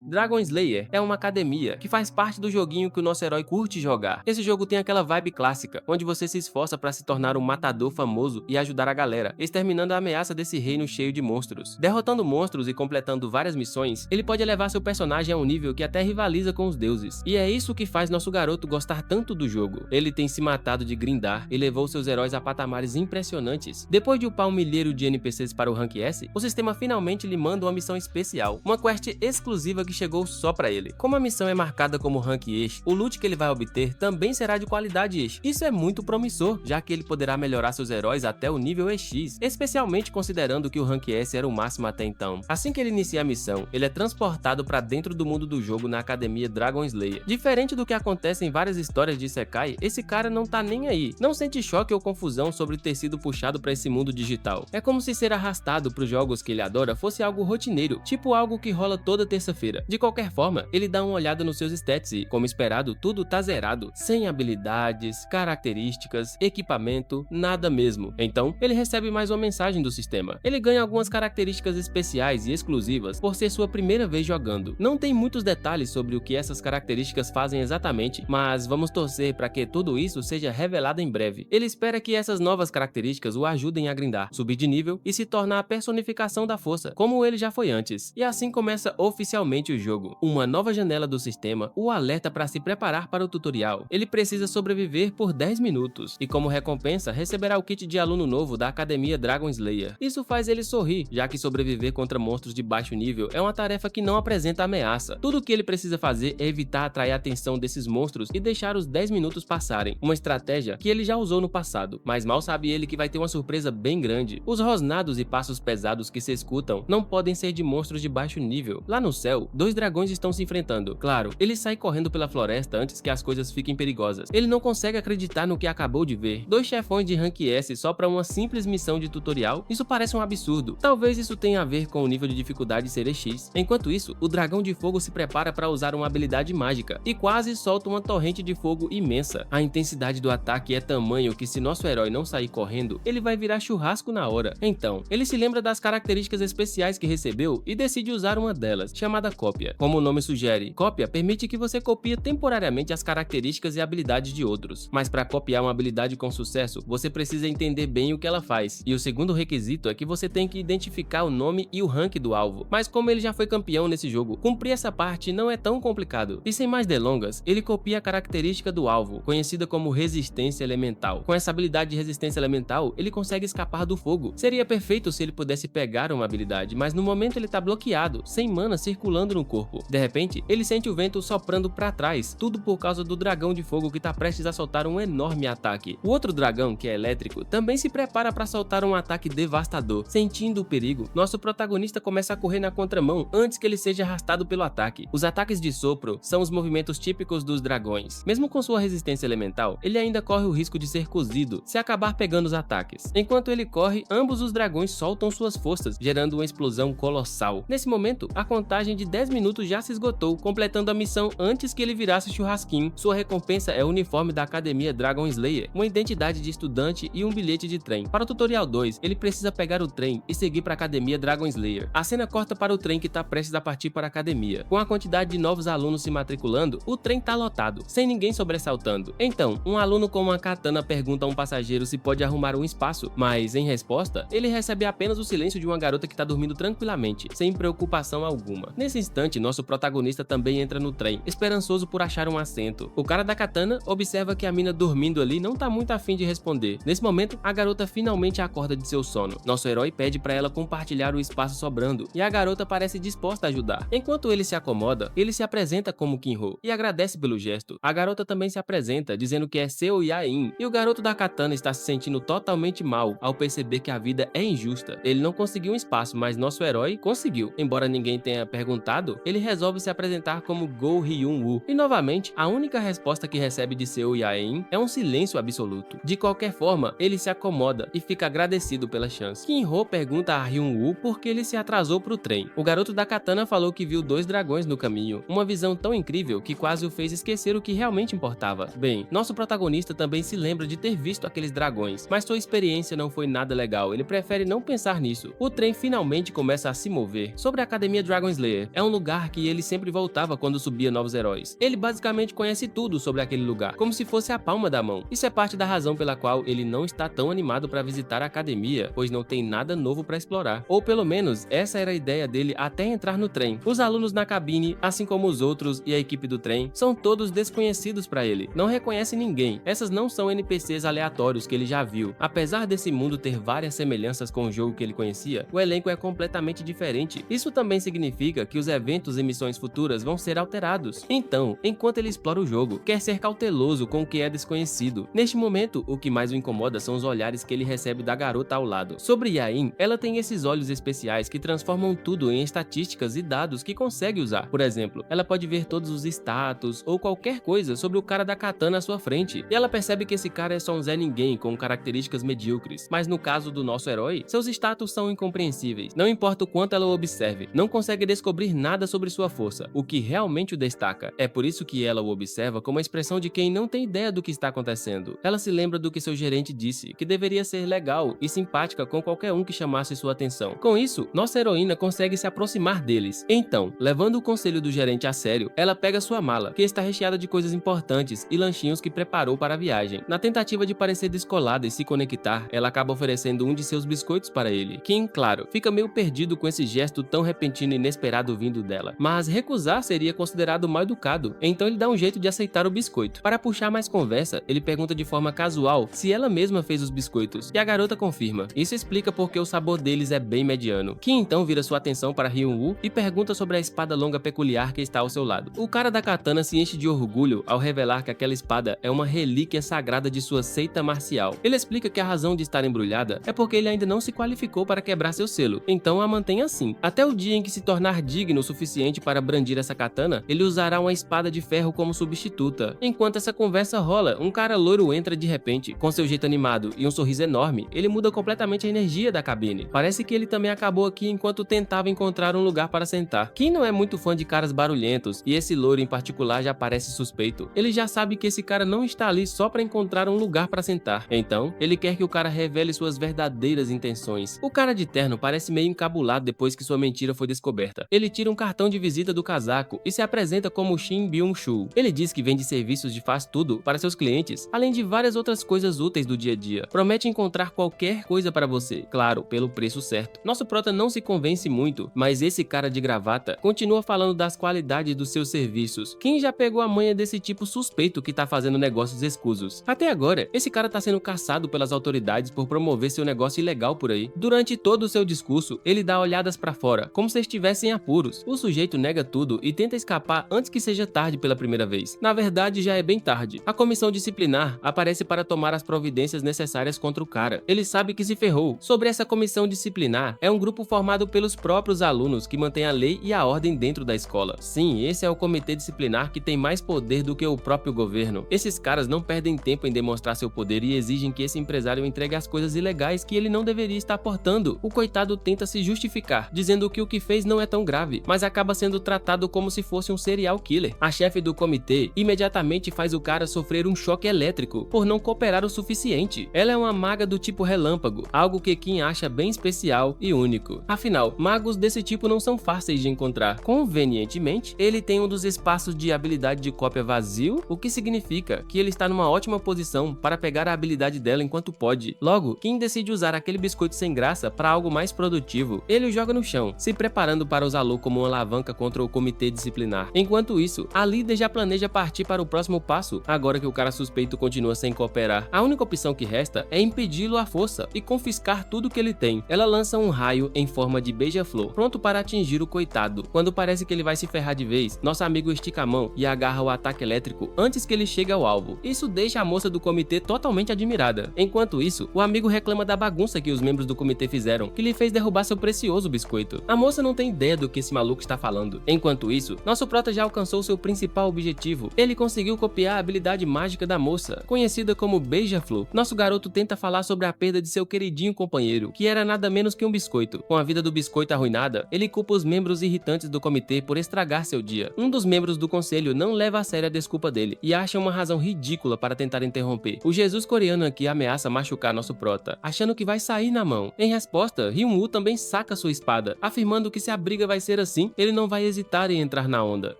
Dragon Slayer é uma academia que faz parte do joguinho que o nosso herói curte jogar. Esse jogo tem aquela vibe clássica, onde você se esforça para se tornar um matador famoso e ajudar a galera, exterminando a ameaça desse reino cheio de monstros. Derrotando monstros e completando várias missões, ele pode elevar seu personagem a um nível que até rivaliza com os deuses. E é isso que faz nosso garoto gostar tanto do jogo. Ele tem se matado de grindar e levou seus heróis a patamares impressionantes. Depois de upar um milheiro de NPCs para o Rank S, o sistema finalmente lhe manda uma missão especial, uma quest exclusiva que chegou só pra ele. Como a missão é marcada como Rank X, o loot que ele vai obter também será de qualidade X. Isso é muito promissor, já que ele poderá melhorar seus heróis até o nível EX, especialmente considerando que o Rank S era o máximo até então. Assim que ele inicia a missão, ele é transportado para dentro do mundo do jogo na academia Dragon Slayer. Diferente do que acontece em várias histórias de Isekai, esse cara não tá nem aí, não sente choque ou confusão sobre ter sido puxado para esse mundo digital. É como se ser arrastado pros jogos que ele adora fosse algo rotineiro, tipo algo que rola toda terça-feira. De qualquer forma, ele dá uma olhada nos seus stats e, como esperado, tudo tá zerado, sem habilidades, características, equipamento, nada mesmo. Então, ele recebe mais uma mensagem do sistema. Ele ganha algumas características especiais e exclusivas por ser sua primeira vez jogando. Não tem muitos detalhes sobre o que essas características fazem exatamente, mas vamos torcer para que tudo isso seja revelado em breve. Ele espera que essas novas características o ajudem a grindar, subir de nível e se tornar a personificação da força, como ele já foi antes. E assim começa oficialmente o jogo. Uma nova janela do sistema o alerta para se preparar para o tutorial. Ele precisa sobreviver por 10 minutos e, como recompensa, receberá o kit de aluno novo da academia Dragon Slayer. Isso faz ele sorrir, já que sobreviver contra monstros de baixo nível é uma tarefa que não apresenta ameaça. Tudo o que ele precisa fazer é evitar atrair a atenção desses monstros e deixar os 10 minutos passarem, uma estratégia que ele já usou no passado, mas mal sabe ele que vai ter uma surpresa bem grande. Os rosnados e passos pesados que se escutam não podem ser de monstros de baixo nível. Lá no céu, dois dragões estão se enfrentando. Claro, ele sai correndo pela floresta antes que as coisas fiquem perigosas. Ele não consegue acreditar no que acabou de ver. Dois chefões de Rank S só para uma simples missão de tutorial? Isso parece um absurdo. Talvez isso tenha a ver com o nível de dificuldade ser X. Enquanto isso, o dragão de fogo se prepara para usar uma habilidade mágica e quase solta uma torrente de fogo imensa. A intensidade do ataque é tamanho que, se nosso herói não sair correndo, ele vai virar churrasco na hora. Então, ele se lembra das características especiais que recebeu e decide usar uma delas, chamada cópia. Como o nome sugere, cópia permite que você copie temporariamente as características e habilidades de outros. Mas para copiar uma habilidade com sucesso, você precisa entender bem o que ela faz. E o segundo requisito é que você tem que identificar o nome e o rank do alvo. Mas como ele já foi campeão nesse jogo, cumprir essa parte não é tão complicado. E sem mais delongas, ele copia a característica do alvo, conhecida como resistência elemental. Com essa habilidade de resistência elemental, ele consegue escapar do fogo. Seria perfeito se ele pudesse pegar uma habilidade, mas no momento ele tá bloqueado, sem mana circulando no corpo. De repente, ele sente o vento soprando pra trás, tudo por causa do dragão de fogo que tá prestes a soltar um enorme ataque. O outro dragão, que é elétrico, também se prepara para soltar um ataque devastador. Sentindo o perigo, nosso protagonista começa a correr na contramão antes que ele seja arrastado pelo ataque. Os ataques de sopro são os movimentos típicos dos dragões. Mesmo com sua resistência elemental, ele ainda corre o risco de ser cozido se acabar pegando os ataques. Enquanto ele corre, ambos os dragões soltam suas forças, gerando uma explosão colossal. Nesse momento, a contagem de 10 minutos já se esgotou, completando a missão antes que ele virasse churrasquinho. Sua recompensa é o uniforme da academia Dragon Slayer, uma identidade de estudante e um bilhete de trem. Para o tutorial 2, ele precisa pegar o trem e seguir para a academia Dragon Slayer. A cena corta para o trem que está prestes a partir para a academia. Com a quantidade de novos alunos se matriculando, o trem tá lotado, sem ninguém sobressaltando. Então, um aluno com uma katana pergunta a um passageiro se pode arrumar um espaço, mas em resposta, ele recebe apenas o silêncio de uma garota que tá dormindo tranquilamente, sem preocupação alguma. Nesse instante, nosso protagonista também entra no trem, esperançoso por achar um assento. O cara da katana observa que a mina dormindo ali não tá muito afim de responder. Nesse momento, a garota finalmente acorda de seu sono. Nosso herói pede para ela compartilhar o espaço sobrando, e a garota parece disposta a ajudar. Enquanto ele se acomoda, ele se apresenta como Kinho e agradece pelo gesto. A garota também se apresenta, dizendo que é seu Yain, e o garoto da katana está se sentindo totalmente mal ao perceber que a vida é injusta. Ele não conseguiu um espaço, mas nosso herói conseguiu. Embora ninguém tenha perguntado, ele resolve se apresentar como Go Hyun-woo. E novamente, a única resposta que recebe de seu Yain é um silêncio absoluto. De qualquer forma, ele se acomoda e fica agradecido pela chance. Kinho pergunta a Hyun-woo por que ele se atrasou pro trem. O garoto da katana falou que viu dois dragões no caminho, uma visão tão incrível que quase o fez esquecer o que realmente importava. Bem, nosso protagonista também se lembra de ter visto aqueles dragões, mas sua experiência não foi nada legal, ele prefere não pensar nisso. O trem finalmente começa a se mover. Sobre a academia Dragon Slayer, é um lugar que ele sempre voltava quando subia novos heróis. Ele basicamente conhece tudo sobre aquele lugar, como se fosse a palma da mão. Isso é parte da razão pela qual ele não está tão animado para visitar a academia, pois não tem nada novo para explorar. Ou pelo menos, essa era a ideia dele até entrar no trem. Os alunos na cabine, assim como os outros e a equipe do trem, são todos desconhecidos para ele. Não reconhece ninguém. Essas não são NPCs aleatórios que ele já viu. Apesar desse mundo ter várias semelhanças com o jogo que ele conhecia, o elenco é completamente diferente. Isso também significa que os eventos e missões futuras vão ser alterados. Então, enquanto ele explora o jogo, quer ser cauteloso com o que é desconhecido. Neste momento, o que mais o incomoda são os olhares que ele recebe da garota ao lado. Sobre Yain, ela tem esses olhos especiais que transformam tudo em estatísticas e dados que consegue usar. Por exemplo, ela pode ver todos os status ou qualquer coisa sobre o cara da katana à sua frente, e ela percebe que esse cara é só um Zé Ninguém com características medíocres. Mas no caso do nosso herói, seus status são incompreensíveis. Não importa o quanto ela o observe, não consegue descobrir nada sobre sua força, o que realmente o destaca. É por isso que ela o observa como a expressão de quem não tem ideia do que está acontecendo. Ela se lembra do que seu gerente disse, que deveria ser legal e simpática com qualquer um que chamasse sua atenção. Com isso, nossa heroína consegue se aproximar deles. Então, levando o conselho do gerente a sério, ela pega sua mala, que está recheada de coisas importantes e lanchinhos que preparou para a viagem. Na tentativa de parecer descolada e se conectar, ela acaba oferecendo um de seus biscoitos para ele. Kim, claro, fica meio perdido com esse gesto tão repentino e inesperado vindo dela. Mas recusar seria considerado mal educado, então ele dá um jeito de aceitar o biscoito. Para puxar mais conversa, ele pergunta de forma casual se ela mesma fez os biscoitos, e a garota confirma. Isso explica porque o sabor deles é bem mediano. Kim então vira sua atenção para Hyun-woo e pergunta sobre a espada longa peculiar que está ao seu lado. O cara da katana se enche de orgulho ao revelar que aquela espada é uma relíquia sagrada de sua seita marcial. Ele explica que a razão de estar embrulhada é porque ele ainda não se qualificou para quebrar seu selo, então a mantém assim. Até o dia em que se tornar digno o suficiente para brandir essa katana, ele usará uma espada de ferro como substituta. Enquanto essa conversa rola, um cara loiro entra de repente. Com seu jeito animado e um sorriso enorme, ele muda completamente a energia da cabine. Parece que ele também acabou aqui enquanto tentava encontrar um lugar para sentar. Quem não é muito fã de caras barulhentos, e esse loiro em particular já parece suspeito. Ele já sabe que esse cara não está ali só para encontrar um lugar para sentar. Então, ele quer que o cara revele suas verdadeiras intenções. O cara de terno parece meio encabulado depois que sua mentira foi descoberta. Ele tira um cartão de visita do casaco e se apresenta como Shin Byung-chul. Ele diz que vende serviços de faz tudo para seus clientes, além de várias outras coisas úteis do dia a dia. Promete encontrar qualquer coisa para você, claro, pelo preço certo. Nosso prota não se convence muito, mas esse cara de gravata continua falando das qualidades dos seus serviços. Quem já pegou a manha desse tipo suspeito que tá fazendo negócios escusos? Até agora, esse cara tá sendo caçado pelas autoridades por promover seu negócio ilegal por aí. Durante todo o seu discurso, ele dá olhadas pra fora, como se estivesse em apuros. O sujeito nega tudo e tenta escapar antes que seja tarde pela primeira vez. Na verdade, já é bem tarde. A comissão disciplinar aparece para tomar as providências necessárias contra o cara. Ele sabe que se ferrou. Sobre essa comissão disciplinar, é um grupo formado pelos próprios alunos que mantém a lei e a ordem dentro da escola. Sim, esse é o comitê disciplinar que tem mais poder do que o próprio governo. Esses caras não perdem tempo em demonstrar seu poder e exigem que esse empresário entregue as coisas ilegais que ele não deveria estar portando. O coitado tenta se justificar, dizendo que o que fez não é tão grave, mas acaba sendo tratado como se fosse um serial killer. A chefe do comitê imediatamente faz o cara sofrer um choque elétrico por não cooperar o suficiente. Ela é uma maga do tipo relâmpago, algo que Kim acha bem especial e único. Afinal, magos desse tipo não são fáceis de encontrar. Convenientemente, ele tem um dos espaços de habilidade de cópia vazio, o que significa que ele está numa ótima posição para pegar a habilidade dela enquanto pode. Logo, Kim decide usar aquele biscoito sem graça para algo mais produtivo. Ele o joga no chão, se preparando para usá-lo como uma alavanca contra o comitê disciplinar. Enquanto isso, a líder já planeja partir para o próximo passo, agora que o cara suspeito continua sem cooperar. A única opção que resta é impedi-lo à força e confiscar tudo que ele tem. Ela lança um raio em forma de beija-flor, pronto para atingir o coitado. Quando parece que ele vai se ferrar de vez, nosso amigo estica a mão e agarra o ataque elétrico antes que ele chegue ao alvo. Isso deixa a moça do comitê totalmente admirada. Enquanto isso, o amigo reclama da bagunça que os membros do comitê fizeram, que lhe fez derrubar seu precioso biscoito. A moça não tem ideia do que esse maluco está falando. Enquanto isso, nosso prota já alcançou seu principal objetivo. Ele conseguiu copiar a habilidade mágica da moça, conhecida como beija-flor. Nosso garoto tenta falar sobre a perda de seu queridinho companheiro, que era nada menos que um biscoito. Com a vida do biscoito arruinada, ele culpa os membros irritantes do comitê por estragar seu dia. Um dos membros do conselho não leva a sério a desculpa dele e acha uma razão ridícula para tentar interromper. O Jesus coreano aqui ameaça machucar nosso prota, achando que vai sair na mão. Em resposta, Hyun-woo também saca sua espada, afirmando que se a briga vai ser assim, assim, ele não vai hesitar em entrar na onda.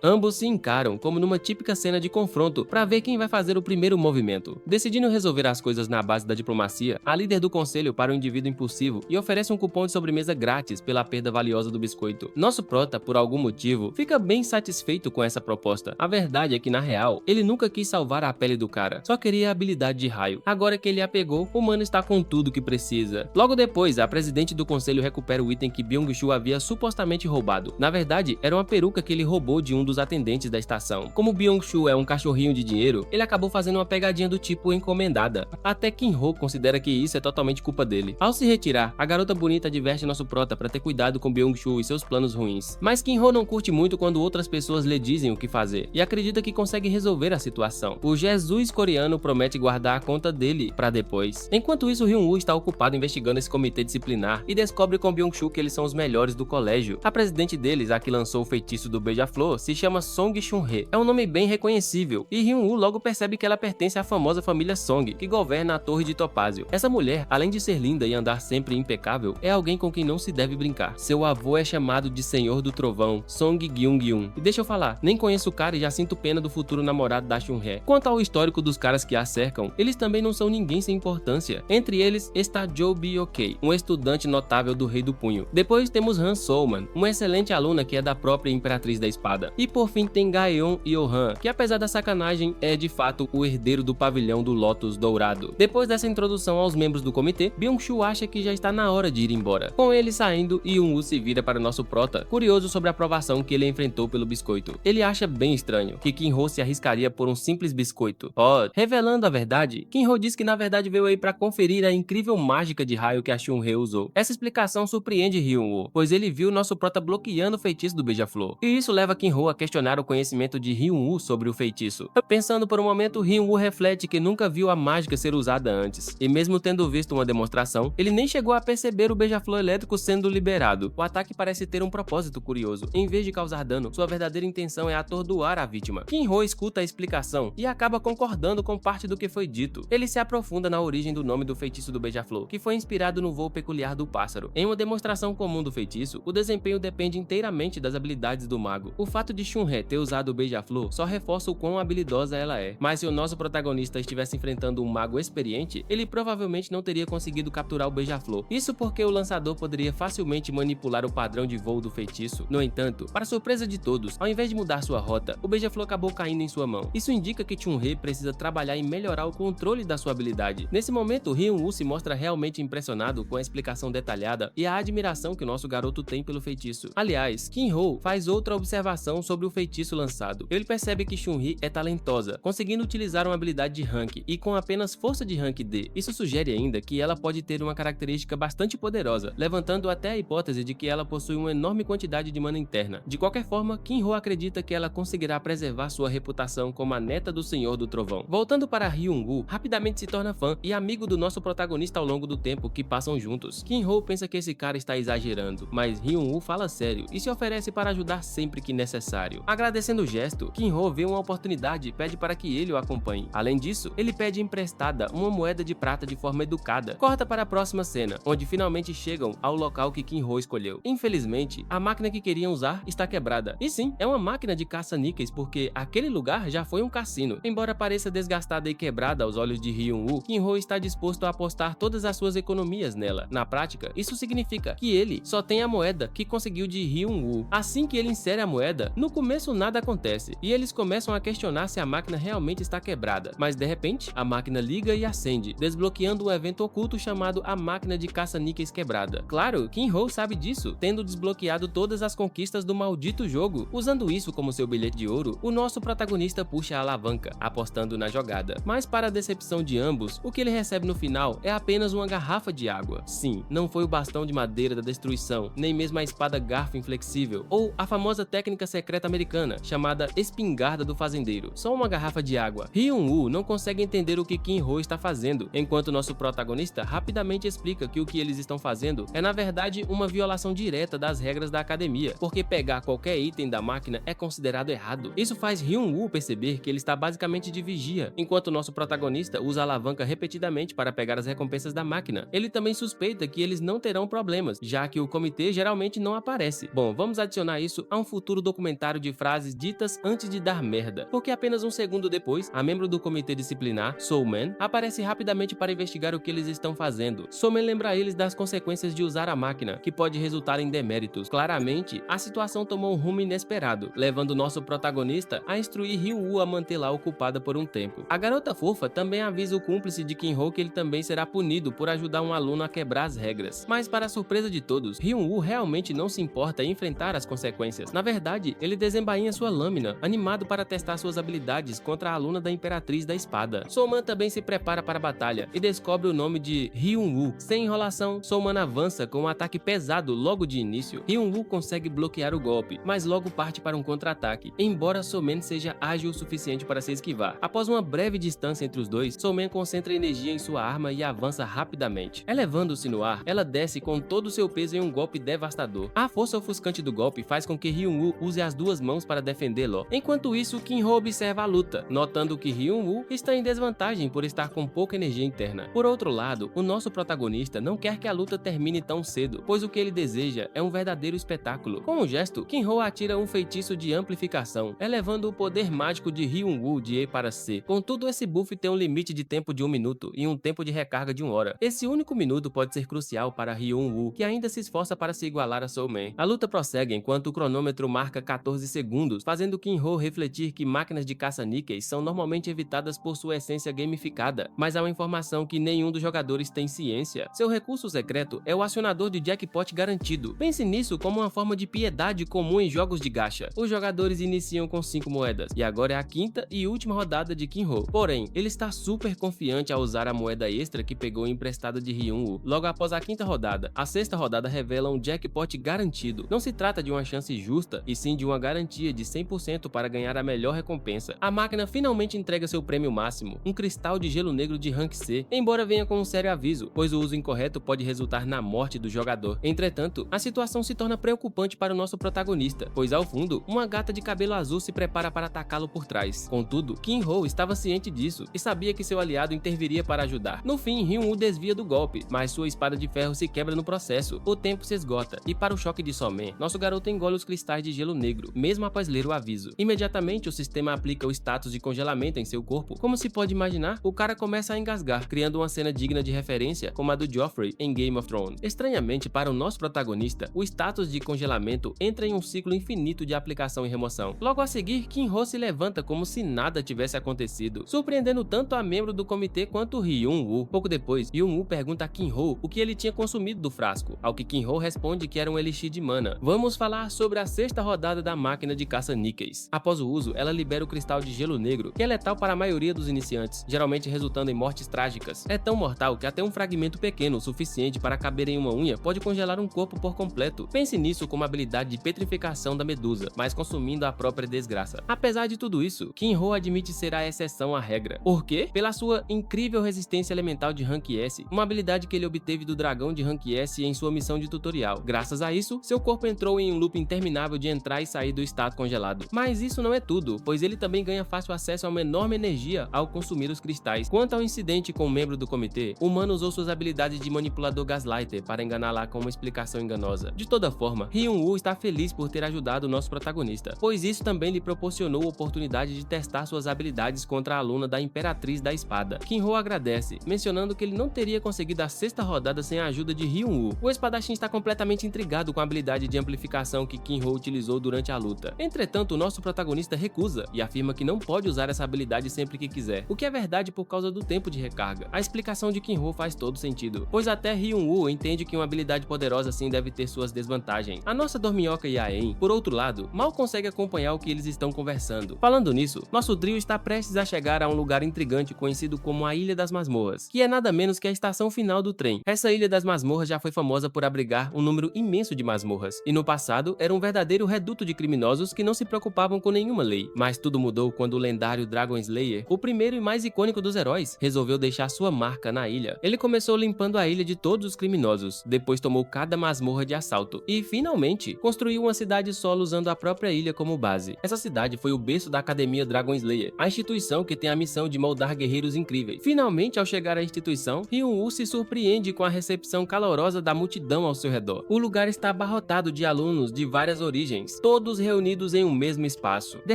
Ambos se encaram como numa típica cena de confronto para ver quem vai fazer o primeiro movimento. Decidindo resolver as coisas na base da diplomacia, a líder do conselho para o indivíduo impulsivo e oferece um cupom de sobremesa grátis pela perda valiosa do biscoito. Nosso prota, por algum motivo, fica bem satisfeito com essa proposta. A verdade é que, na real, ele nunca quis salvar a pele do cara, só queria a habilidade de raio. Agora que ele a pegou, o mano está com tudo que precisa. Logo depois, a presidente do conselho recupera o item que Byung-Chul havia supostamente roubado. Na verdade, era uma peruca que ele roubou de um dos atendentes da estação. Como Byung-Chul é um cachorrinho de dinheiro, ele acabou fazendo uma pegadinha do tipo encomendada. Até Kim-ho considera que isso é totalmente culpa dele. Ao se retirar, a garota bonita adverte nosso prota para ter cuidado com Byung-Chul e seus planos ruins. Mas Kim-ho não curte muito quando outras pessoas lhe dizem o que fazer, e acredita que consegue resolver a situação. O Jesus coreano promete guardar a conta dele para depois. Enquanto isso, Hyun-woo está ocupado investigando esse comitê disciplinar e descobre com Byung-Chul que eles são os melhores do colégio. A presidente deles, a que lançou o feitiço do beija-flor, se chama Song Chun-hee. É um nome bem reconhecível, e Hyun-woo logo percebe que ela pertence à famosa família Song, que governa a Torre de Topázio. Essa mulher, além de ser linda e andar sempre impecável, é alguém com quem não se deve brincar. Seu avô é chamado de Senhor do Trovão, Song Gyung-gyun. E deixa eu falar, nem conheço o cara e já sinto pena do futuro namorado da Chun-hee. Quanto ao histórico dos caras que a cercam, eles também não são ninguém sem importância. Entre eles está Jo Bi-ok, um estudante notável do Rei do Punho. Depois temos Han Solman, uma excelente aluna que é da própria Imperatriz da Espada. E por fim tem Gaeon Yohan, que apesar da sacanagem é de fato o herdeiro do pavilhão do Lotus Dourado. Depois dessa introdução aos membros do comitê, Byung-Chul acha que já está na hora de ir embora. Com ele saindo, Hyun-woo se vira para nosso prota, curioso sobre a provação que ele enfrentou pelo biscoito. Ele acha bem estranho que Kim-ho se arriscaria por um simples biscoito. Revelando a verdade, Kim-ho diz que na verdade veio aí para conferir a incrível mágica de raio que a Chun-hee usou. Essa explicação surpreende Hyun-woo, pois ele viu nosso prota bloqueando o feitiço do beija-flor. E isso leva Kim-ho a questionar o conhecimento de Hyun-woo sobre o feitiço. Pensando por um momento, Hyun-woo reflete que nunca viu a mágica ser usada antes. E mesmo tendo visto uma demonstração, ele nem chegou a perceber o beija-flor elétrico sendo liberado. O ataque parece ter um propósito curioso. Em vez de causar dano, sua verdadeira intenção é atordoar a vítima. Kim-ho escuta a explicação e acaba concordando com parte do que foi dito. Ele se aprofunda na origem do nome do feitiço do beija-flor, que foi inspirado no voo peculiar do pássaro. Em uma demonstração comum do feitiço, o desempenho depende inteiramente das habilidades do mago. O fato de Chun-hee ter usado o beija-flor só reforça o quão habilidosa ela é. Mas se o nosso protagonista estivesse enfrentando um mago experiente, ele provavelmente não teria conseguido capturar o beija-flor. Isso porque o lançador poderia facilmente manipular o padrão de voo do feitiço. No entanto, para surpresa de todos, ao invés de mudar sua rota, o beija-flor acabou caindo em sua mão. Isso indica que Chun-hee precisa trabalhar em melhorar o controle da sua habilidade. Nesse momento, Hyun-woo se mostra realmente impressionado com a explicação detalhada e a admiração que o nosso garoto tem pelo feitiço. Aliás, Kim-ho faz outra observação sobre o feitiço lançado. Ele percebe que Chun-hee é talentosa, conseguindo utilizar uma habilidade de rank e com apenas força de rank D. Isso sugere ainda que ela pode ter uma característica bastante poderosa, levantando até a hipótese de que ela possui uma enorme quantidade de mana interna. De qualquer forma, Kim-ho acredita que ela conseguirá preservar sua reputação como a neta do Senhor do Trovão. Voltando para Hyun-woo, rapidamente se torna fã e amigo do nosso protagonista ao longo do tempo que passam juntos. Kim-ho pensa que esse cara está exagerando, mas Hyun-woo fala sério e se oferece para ajudar sempre que necessário. Agradecendo o gesto, Kim-ho vê uma oportunidade e pede para que ele o acompanhe. Além disso, ele pede emprestada uma moeda de prata de forma educada. Corta para a próxima cena, onde finalmente chegam ao local que Kim-ho escolheu. Infelizmente, a máquina que queriam usar está quebrada. E sim, é uma máquina de caça-níqueis porque aquele lugar já foi um cassino. Embora pareça desgastada e quebrada aos olhos de Hyun-woo, Kim-ho está disposto a apostar todas as suas economias nela. Na prática, isso significa que ele só tem a moeda que conseguiu de Hyun-woo. Assim que ele insere a moeda, no começo nada acontece, e eles começam a questionar se a máquina realmente está quebrada. Mas de repente, a máquina liga e acende, desbloqueando um evento oculto chamado a máquina de caça-níqueis quebrada. Claro, Kim-ho sabe disso, tendo desbloqueado todas as conquistas do maldito jogo. Usando isso como seu bilhete de ouro, o nosso protagonista puxa a alavanca, apostando na jogada. Mas para a decepção de ambos, o que ele recebe no final é apenas uma garrafa de água. Sim, não foi o bastão de madeira da destruição, nem mesmo a espada garfo inflexível, ou a famosa técnica secreta americana, chamada espingarda do fazendeiro. Só uma garrafa de água. Hyun-woo não consegue entender o que Kim-ho está fazendo, enquanto nosso protagonista rapidamente explica que o que eles estão fazendo é na verdade uma violação direta das regras da academia, porque pegar qualquer item da máquina é considerado errado. Isso faz Hyun-woo perceber que ele está basicamente de vigia, enquanto nosso protagonista usa a alavanca repetidamente para pegar as recompensas da máquina. Ele também suspeita que eles não terão problemas, já que o comitê geralmente não aparece. Bom, vamos adicionar isso a um futuro documentário de frases ditas antes de dar merda, porque apenas um segundo depois, a membro do comitê disciplinar, Soulman, aparece rapidamente para investigar o que eles estão fazendo. Soulman lembra eles das consequências de usar a máquina, que pode resultar em deméritos. Claramente, a situação tomou um rumo inesperado, levando nosso protagonista a instruir Hyun-woo a mantê-la ocupada por um tempo. A garota fofa também avisa o cúmplice de Kim-ho que ele também será punido por ajudar um aluno a quebrar as regras. Mas para a surpresa de todos, Hyun-woo realmente não se importa em enfrentar as consequências. Na verdade, ele desembainha sua lâmina, animado para testar suas habilidades contra a aluna da Imperatriz da Espada. Soulman também se prepara para a batalha e descobre o nome de Hyun-woo. Sem enrolação, Soulman avança com um ataque pesado logo de início. Hyun-woo consegue bloquear o golpe, mas logo parte para um contra-ataque, embora Soulman seja ágil o suficiente para se esquivar. Após uma breve distância entre os dois, Soulman concentra energia em sua arma e avança rapidamente. Elevando-se no ar, ela desce com todo o seu peso em um golpe devastador. A força ofuscante do golpe faz com que Hyun-woo use as duas mãos para defendê-lo. Enquanto isso, Kim-ho observa a luta, notando que Hyun-woo está em desvantagem por estar com pouca energia interna. Por outro lado, o nosso protagonista não quer que a luta termine tão cedo, pois o que ele deseja é um verdadeiro espetáculo. Com um gesto, Kim-ho atira um feitiço de amplificação, elevando o poder mágico de Hyun-woo de E para C. Contudo, esse buff tem um limite de tempo de 1 minuto e um tempo de recarga de 1 hora. Esse único minuto pode ser crucial para Hyun-woo, que ainda se esforça para se igualar a Soulman. A luta prossegue enquanto o cronômetro marca 14 segundos, fazendo Kim-ho refletir que máquinas de caça-níqueis são normalmente evitadas por sua essência gamificada, mas há uma informação que nenhum dos jogadores tem ciência. Seu recurso secreto é o acionador de jackpot garantido. Pense nisso como uma forma de piedade comum em jogos de gacha. Os jogadores iniciam com 5 moedas, e agora é a quinta e última rodada de Kim-ho. Porém, ele está super confiante ao usar a moeda extra que pegou emprestada de Hyun-woo. Logo após a quinta rodada, a sexta rodada revela um jackpot garantido. Não se trata de uma chance justa, e sim de uma garantia de 100% para ganhar a melhor recompensa. A máquina finalmente entrega seu prêmio máximo, um cristal de gelo negro de rank C, embora venha com um sério aviso, pois o uso incorreto pode resultar na morte do jogador. Entretanto, a situação se torna preocupante para o nosso protagonista, pois ao fundo, uma gata de cabelo azul se prepara para atacá-lo por trás. Contudo, Kim-ho estava ciente disso e sabia que seu aliado interviria para ajudar. No fim, Hyun-woo desvia do golpe, mas sua espada de ferro se quebra no processo. O tempo se esgota, e para o choque de Somen, nosso garoto engole os cristais de gelo negro, mesmo após ler o aviso. Imediatamente, o sistema aplica o status de congelamento em seu corpo. Como se pode imaginar, o cara começa a engasgar, criando uma cena digna de referência, como a do Joffrey em Game of Thrones. Estranhamente, para o nosso protagonista, o status de congelamento entra em um ciclo infinito de aplicação e remoção. Logo a seguir, Kim-ho se levanta como se nada tivesse acontecido, surpreendendo tanto a membro do comitê quanto Hyun-woo. Pouco depois, Hyun-woo pergunta a Kim-ho o que ele tinha consumido do frasco, ao que Kim-ho responde que era um elixir de mana. Vamos falar sobre a sexta rodada da máquina de caça-níqueis. Após o uso, ela libera o cristal de gelo negro, que é letal para a maioria dos iniciantes, geralmente resultando em mortes trágicas. É tão mortal que até um fragmento pequeno o suficiente para caber em uma unha pode congelar um corpo por completo. Pense nisso como habilidade de petrificação da medusa, mas consumindo a própria desgraça. Apesar de tudo isso, Kim-ho admite ser a exceção à regra. Por quê? Pela sua incrível resistência elemental de Rank S, uma habilidade que ele obteve do dragão de Rank S em sua missão de tutorial. Graças a isso, seu corpo entrou em um loop interminável de entrar e sair do estado congelado. Mas isso não é tudo, pois ele também ganha fácil acesso a uma enorme energia ao consumir os cristais. Quanto ao incidente com um membro do comitê, o humano usou suas habilidades de manipulador gaslighter para enganá-la com uma explicação enganosa. De toda forma, Hyun-woo está feliz por ter ajudado o nosso protagonista, pois isso também lhe proporcionou a oportunidade de testar suas habilidades contra a aluna da Imperatriz da Espada. Kim-ho agradece, mencionando que ele não teria conseguido a sexta rodada sem a ajuda de Hyun-woo. O espadachim está completamente intrigado com a habilidade de amplificação que Kim-ho utilizou durante a luta. Entretanto, o nosso protagonista recusa e afirma que não pode usar essa habilidade sempre que quiser, o que é verdade por causa do tempo de recarga. A explicação de Kim-ho faz todo sentido, pois até Hyun-woo entende que uma habilidade poderosa assim deve ter suas desvantagens. A nossa dorminhoca Yaen, por outro lado, mal consegue acompanhar o que eles estão conversando. Falando nisso, nosso trio está prestes a chegar a um lugar intrigante conhecido como a Ilha das Masmorras, que é nada menos que a estação final do trem. Essa Ilha das Masmorras já foi famosa por abrigar um número imenso de masmorras, e no passado era um verdadeiro reduto de criminosos que não se preocupavam com nenhuma lei. Mas tudo mudou quando o lendário Dragon Slayer, o primeiro e mais icônico dos heróis, resolveu deixar sua marca na ilha. Ele começou limpando a ilha de todos os criminosos, depois tomou cada masmorra de assalto e, finalmente, construiu uma cidade solo usando a própria ilha como base. Essa cidade foi o berço da Academia Dragon Slayer, a instituição que tem a missão de moldar guerreiros incríveis. Finalmente, ao chegar à instituição, Hyun-woo se surpreende com a recepção calorosa da multidão ao seu redor. O lugar está abarrotado de de alunos de várias origens, todos reunidos em um mesmo espaço. De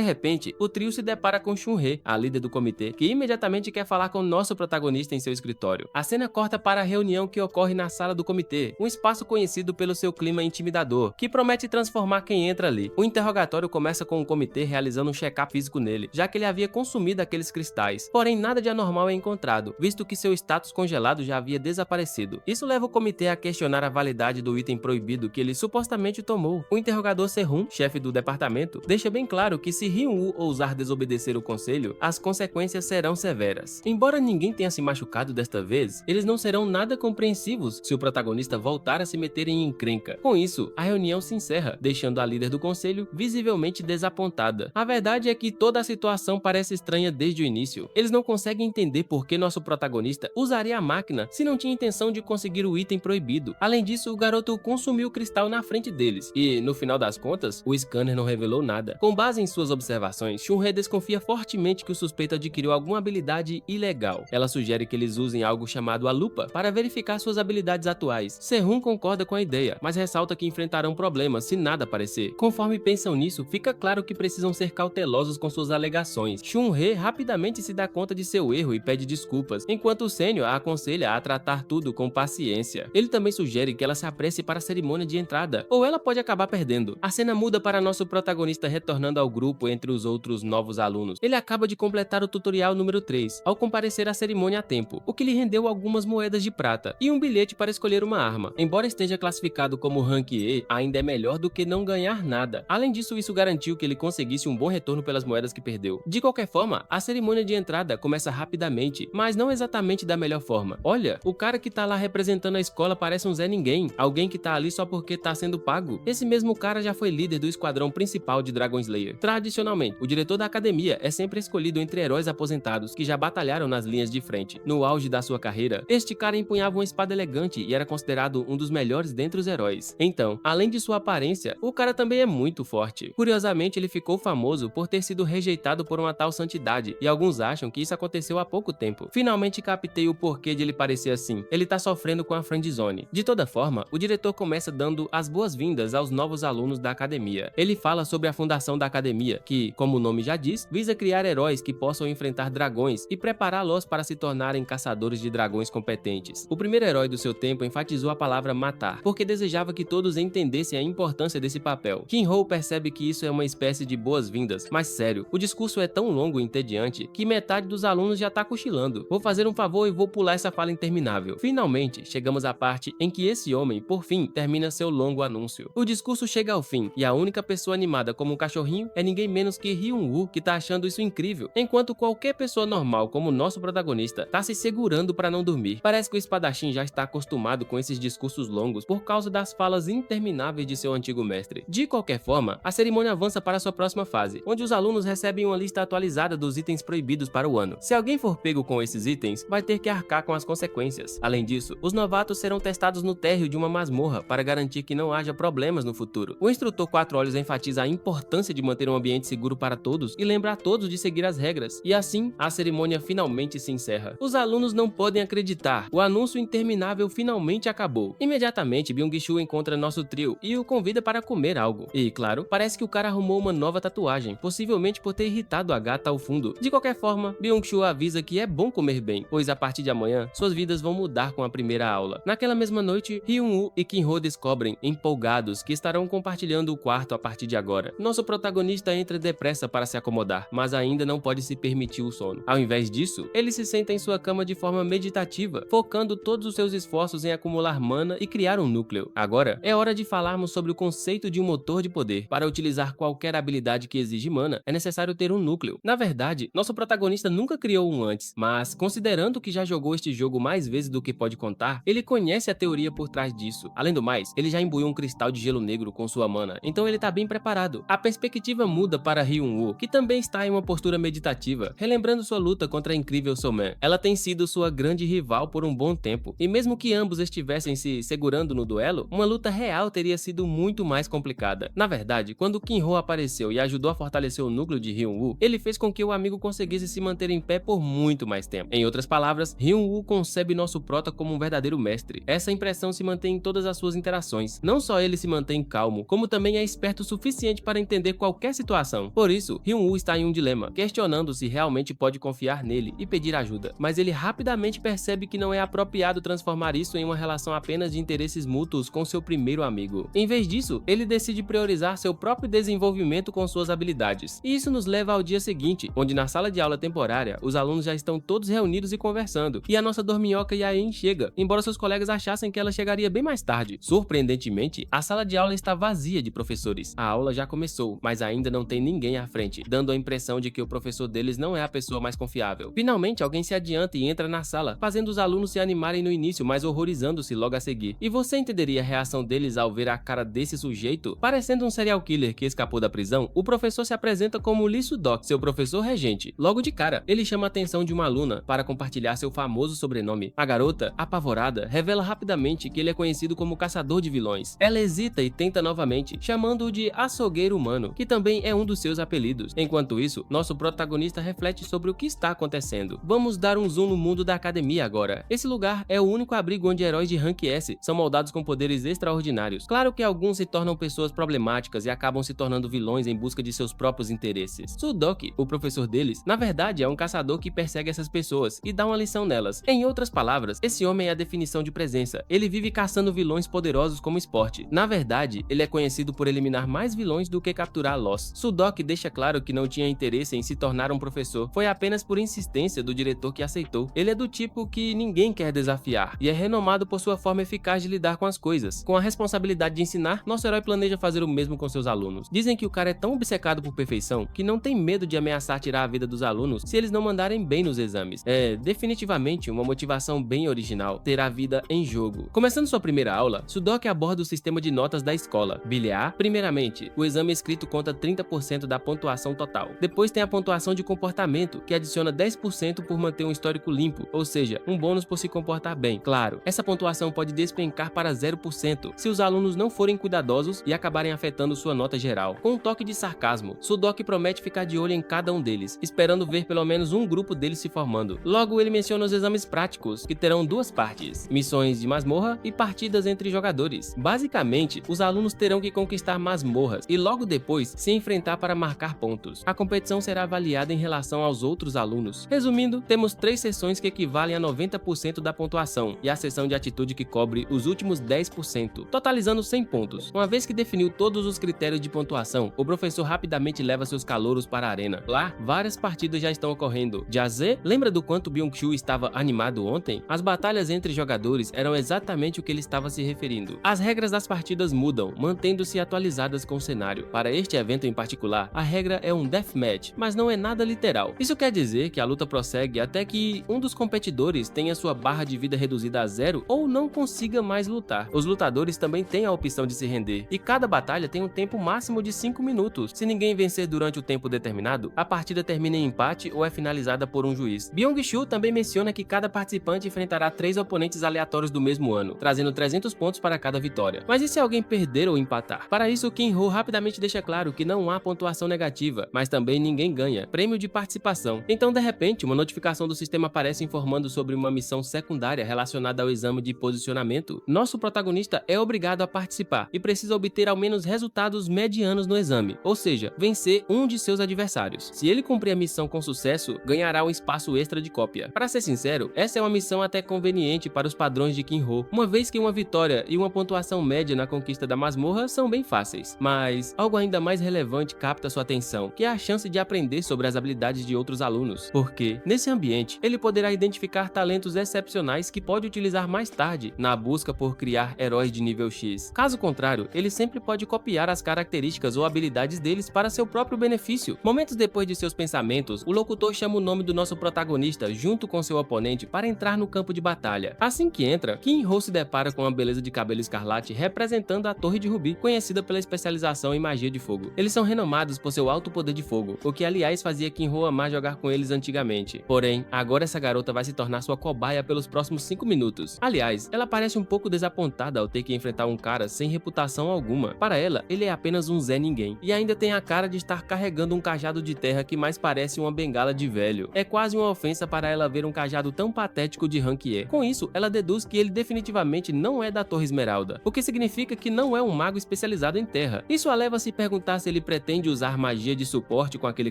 repente, o trio se depara com Shunrei, a líder do comitê, que imediatamente quer falar com nosso protagonista em seu escritório. A cena corta para a reunião que ocorre na sala do comitê, um espaço conhecido pelo seu clima intimidador, que promete transformar quem entra ali. O interrogatório começa com o comitê realizando um check-up físico nele, já que ele havia consumido aqueles cristais. Porém, nada de anormal é encontrado, visto que seu status congelado já havia desaparecido. Isso leva o comitê a questionar a validade do item proibido que ele supostamente tomou. O interrogador Serun, chefe do departamento, deixa bem claro que se Hyun-woo ousar desobedecer o conselho, as consequências serão severas. Embora ninguém tenha se machucado desta vez, eles não serão nada compreensivos se o protagonista voltar a se meter em encrenca. Com isso, a reunião se encerra, deixando a líder do conselho visivelmente desapontada. A verdade é que toda a situação parece estranha desde o início. Eles não conseguem entender por que nosso protagonista usaria a máquina se não tinha intenção de conseguir o item proibido. Além disso, o garoto consumiu o cristal na frente deles e, no final das contas, o scanner não revelou nada. Com base em suas observações, Shunrei desconfia fortemente que o suspeito adquiriu alguma habilidade ilegal. Ela sugere que eles usem algo chamado a lupa para verificar suas habilidades atuais. Serun concorda com a ideia, mas ressalta que enfrentarão problemas se nada aparecer. Conforme pensam nisso, fica claro que precisam ser cautelosos com suas alegações. Shunrei rapidamente se dá conta de seu erro e pede desculpas, enquanto o sênior a aconselha a tratar tudo com paciência. Ele também sugere que ela se apresse para a cerimônia de entrada, ou ela pode acabar perdendo. A cena muda para nosso protagonista retornando ao grupo entre os outros novos alunos. Ele acaba de completar o tutorial número 3, ao comparecer à cerimônia a tempo, o que lhe rendeu algumas moedas de prata e um bilhete para escolher uma arma. Embora esteja classificado como Rank E, ainda é melhor do que não ganhar nada. Além disso, isso garantiu que ele conseguisse um bom retorno pelas moedas que perdeu. De qualquer forma, a cerimônia de entrada começa rapidamente, mas não exatamente da melhor forma. Olha, o cara que tá lá representando a escola parece um Zé Ninguém, alguém que tá ali só porque tá sendo pago. Esse mesmo cara já foi líder do esquadrão principal de Dragon Slayer. Tradicionalmente, o diretor da academia é sempre escolhido entre heróis aposentados que já batalharam nas linhas de frente. No auge da sua carreira, este cara empunhava uma espada elegante e era considerado um dos melhores dentre os heróis. Então, além de sua aparência, o cara também é muito forte. Curiosamente, ele ficou famoso por ter sido rejeitado por uma tal santidade, e alguns acham que isso aconteceu há pouco tempo. Finalmente captei o porquê de ele parecer assim. Ele tá sofrendo com a friendzone. De toda forma, o diretor começa dando as boas-vindas aos novos alunos da academia. Ele fala sobre a fundação da academia, que, como o nome já diz, visa criar heróis que possam enfrentar dragões e prepará-los para se tornarem caçadores de dragões competentes. O primeiro herói do seu tempo enfatizou a palavra matar, porque desejava que todos entendessem a importância desse papel. Kinho percebe que isso é uma espécie de boas-vindas, mas sério, o discurso é tão longo e entediante que metade dos alunos já tá cochilando. Vou fazer um favor e vou pular essa fala interminável. Finalmente, chegamos à parte em que esse homem, por fim, termina seu longo anúncio. O discurso chega ao fim, e a única pessoa animada como um cachorrinho é ninguém menos que Hyun-woo, que tá achando isso incrível, enquanto qualquer pessoa normal como o nosso protagonista tá se segurando para não dormir. Parece que o espadachim já está acostumado com esses discursos longos por causa das falas intermináveis de seu antigo mestre. De qualquer forma, a cerimônia avança para sua próxima fase, onde os alunos recebem uma lista atualizada dos itens proibidos para o ano. Se alguém for pego com esses itens, vai ter que arcar com as consequências. Além disso, os novatos serão testados no térreo de uma masmorra para garantir que não haja problemas no futuro. O instrutor Quatro Olhos enfatiza a importância de manter um ambiente seguro para todos e lembra a todos de seguir as regras. E assim, a cerimônia finalmente se encerra. Os alunos não podem acreditar. O anúncio interminável finalmente acabou. Imediatamente, Byung-Chul encontra nosso trio e o convida para comer algo. E, claro, parece que o cara arrumou uma nova tatuagem, possivelmente por ter irritado a gata ao fundo. De qualquer forma, Byung-Chul avisa que é bom comer bem, pois a partir de amanhã, suas vidas vão mudar com a primeira aula. Naquela mesma noite, Hyun-woo e Kinho descobrem, empolgados, que estarão compartilhando o quarto a partir de agora. Nosso protagonista entra depressa para se acomodar, mas ainda não pode se permitir o sono. Ao invés disso, ele se senta em sua cama de forma meditativa, focando todos os seus esforços em acumular mana e criar um núcleo. Agora, é hora de falarmos sobre o conceito de um motor de poder. Para utilizar qualquer habilidade que exige mana, é necessário ter um núcleo. Na verdade, nosso protagonista nunca criou um antes, mas considerando que já jogou este jogo mais vezes do que pode contar, ele conhece a teoria por trás disso. Além do mais, ele já imbuiu um cristal de gelo negro com sua mana, então ele tá bem preparado. A perspectiva muda para Hyun-woo, que também está em uma postura meditativa, relembrando sua luta contra a incrível Soulman. Ela tem sido sua grande rival por um bom tempo, e mesmo que ambos estivessem se segurando no duelo, uma luta real teria sido muito mais complicada. Na verdade, quando Kinho apareceu e ajudou a fortalecer o núcleo de Hyun-woo, ele fez com que o amigo conseguisse se manter em pé por muito mais tempo. Em outras palavras, Hyun-woo concebe nosso prota como um verdadeiro mestre. Essa impressão se mantém em todas as suas interações. Não só ele ele se mantém calmo, como também é esperto o suficiente para entender qualquer situação. Por isso, Hyun-woo está em um dilema, questionando se realmente pode confiar nele e pedir ajuda. Mas ele rapidamente percebe que não é apropriado transformar isso em uma relação apenas de interesses mútuos com seu primeiro amigo. Em vez disso, ele decide priorizar seu próprio desenvolvimento com suas habilidades. E isso nos leva ao dia seguinte, onde na sala de aula temporária, os alunos já estão todos reunidos e conversando, e a nossa dorminhoca Yaen chega, embora seus colegas achassem que ela chegaria bem mais tarde. Surpreendentemente, a sala de aula está vazia de professores. A aula já começou, mas ainda não tem ninguém à frente, dando a impressão de que o professor deles não é a pessoa mais confiável. Finalmente, alguém se adianta e entra na sala, fazendo os alunos se animarem no início, mas horrorizando-se logo a seguir. E você entenderia a reação deles ao ver a cara desse sujeito? Parecendo um serial killer que escapou da prisão, o professor se apresenta como Lee Soo-dok, seu professor regente. Logo de cara, ele chama a atenção de uma aluna para compartilhar seu famoso sobrenome. A garota, apavorada, revela rapidamente que ele é conhecido como caçador de vilões. Ela hesita e tenta novamente, chamando-o de açougueiro humano, que também é um dos seus apelidos. Enquanto isso, nosso protagonista reflete sobre o que está acontecendo. Vamos dar um zoom no mundo da academia agora. Esse lugar é o único abrigo onde heróis de rank S são moldados com poderes extraordinários. Claro que alguns se tornam pessoas problemáticas e acabam se tornando vilões em busca de seus próprios interesses. Soo-dok, o professor deles, na verdade é um caçador que persegue essas pessoas e dá uma lição nelas. Em outras palavras, esse homem é a definição de presença. Ele vive caçando vilões poderosos como esporte. Na verdade, ele é conhecido por eliminar mais vilões do que capturar Lost. Soo-dok deixa claro que não tinha interesse em se tornar um professor. Foi apenas por insistência do diretor que aceitou. Ele é do tipo que ninguém quer desafiar e é renomado por sua forma eficaz de lidar com as coisas. Com a responsabilidade de ensinar, nosso herói planeja fazer o mesmo com seus alunos. Dizem que o cara é tão obcecado por perfeição que não tem medo de ameaçar tirar a vida dos alunos se eles não mandarem bem nos exames. É definitivamente uma motivação bem original, ter a vida em jogo. Começando sua primeira aula, Soo-dok aborda o sistema de notas da escola. Bilha A, primeiramente, o exame escrito conta 30% da pontuação total. Depois tem a pontuação de comportamento, que adiciona 10% por manter um histórico limpo, ou seja, um bônus por se comportar bem. Claro, essa pontuação pode despencar para 0% se os alunos não forem cuidadosos e acabarem afetando sua nota geral. Com um toque de sarcasmo, Soo-dok promete ficar de olho em cada um deles, esperando ver pelo menos um grupo deles se formando. Logo, ele menciona os exames práticos, que terão duas partes: missões de masmorra e partidas entre jogadores. Basicamente, os alunos terão que conquistar masmorras e logo depois se enfrentar para marcar pontos. A competição será avaliada em relação aos outros alunos. Resumindo, temos 3 sessões que equivalem a 90% da pontuação e a sessão de atitude que cobre os últimos 10%, totalizando 100 pontos. Uma vez que definiu todos os critérios de pontuação, o professor rapidamente leva seus calouros para a arena. Lá, várias partidas já estão ocorrendo. Jazé, lembra do quanto Byung-chul estava animado ontem? As batalhas entre jogadores eram exatamente o que ele estava se referindo. As regras das partidas mudam, mantendo-se atualizadas com o cenário. Para este evento em particular, a regra é um deathmatch, mas não é nada literal. Isso quer dizer que a luta prossegue até que um dos competidores tenha sua barra de vida reduzida a 0 ou não consiga mais lutar. Os lutadores também têm a opção de se render, e cada batalha tem um tempo máximo de 5 minutos. Se ninguém vencer durante o tempo determinado, a partida termina em empate ou é finalizada por um juiz. Byung-chul também menciona que cada participante enfrentará 3 oponentes aleatórios do mesmo ano, trazendo 300 pontos para cada vitória. Mas e se alguém perder ou empatar? Para isso, Kim-ho rapidamente deixa claro que não há pontuação negativa, mas também ninguém ganha prêmio de participação. Então, de repente, uma notificação do sistema aparece informando sobre uma missão secundária relacionada ao exame de posicionamento. Nosso protagonista é obrigado a participar e precisa obter ao menos resultados medianos no exame, ou seja, vencer um de seus adversários. Se ele cumprir a missão com sucesso, ganhará um espaço extra de cópia. Para ser sincero, essa é uma missão até conveniente para os padrões de Kim-ho, uma vez que uma vitória e uma pontuação média na conquista da masmorra são bem fáceis. Mas algo ainda mais relevante capta sua atenção, que é a chance de aprender sobre as habilidades de outros alunos, porque nesse ambiente ele poderá identificar talentos excepcionais que pode utilizar mais tarde na busca por criar heróis de nível X. Caso contrário, ele sempre pode copiar as características ou habilidades deles para seu próprio benefício. Momentos depois de seus pensamentos, o locutor chama o nome do nosso protagonista junto com seu oponente para entrar no campo de batalha. Assim que entra, Kim-ho se depara com uma beleza de cabelo escarlate representando a Torre de Rubi, conhecida pela especialização em magia de fogo. Eles são renomados por seu alto poder de fogo, o que aliás fazia Kim-ho amar jogar com eles antigamente. Porém, agora essa garota vai se tornar sua cobaia pelos próximos 5 minutos. Aliás, ela parece um pouco desapontada ao ter que enfrentar um cara sem reputação alguma. Para ela, ele é apenas um Zé Ninguém, e ainda tem a cara de estar carregando um cajado de terra que mais parece uma bengala de velho. É quase uma ofensa para ela ver um cajado tão patético de rank E. Com isso, ela deduz que ele definitivamente não é da Torre Esmeralda, o que significa significa que não é um mago especializado em terra. Isso a leva a se perguntar se ele pretende usar magia de suporte com aquele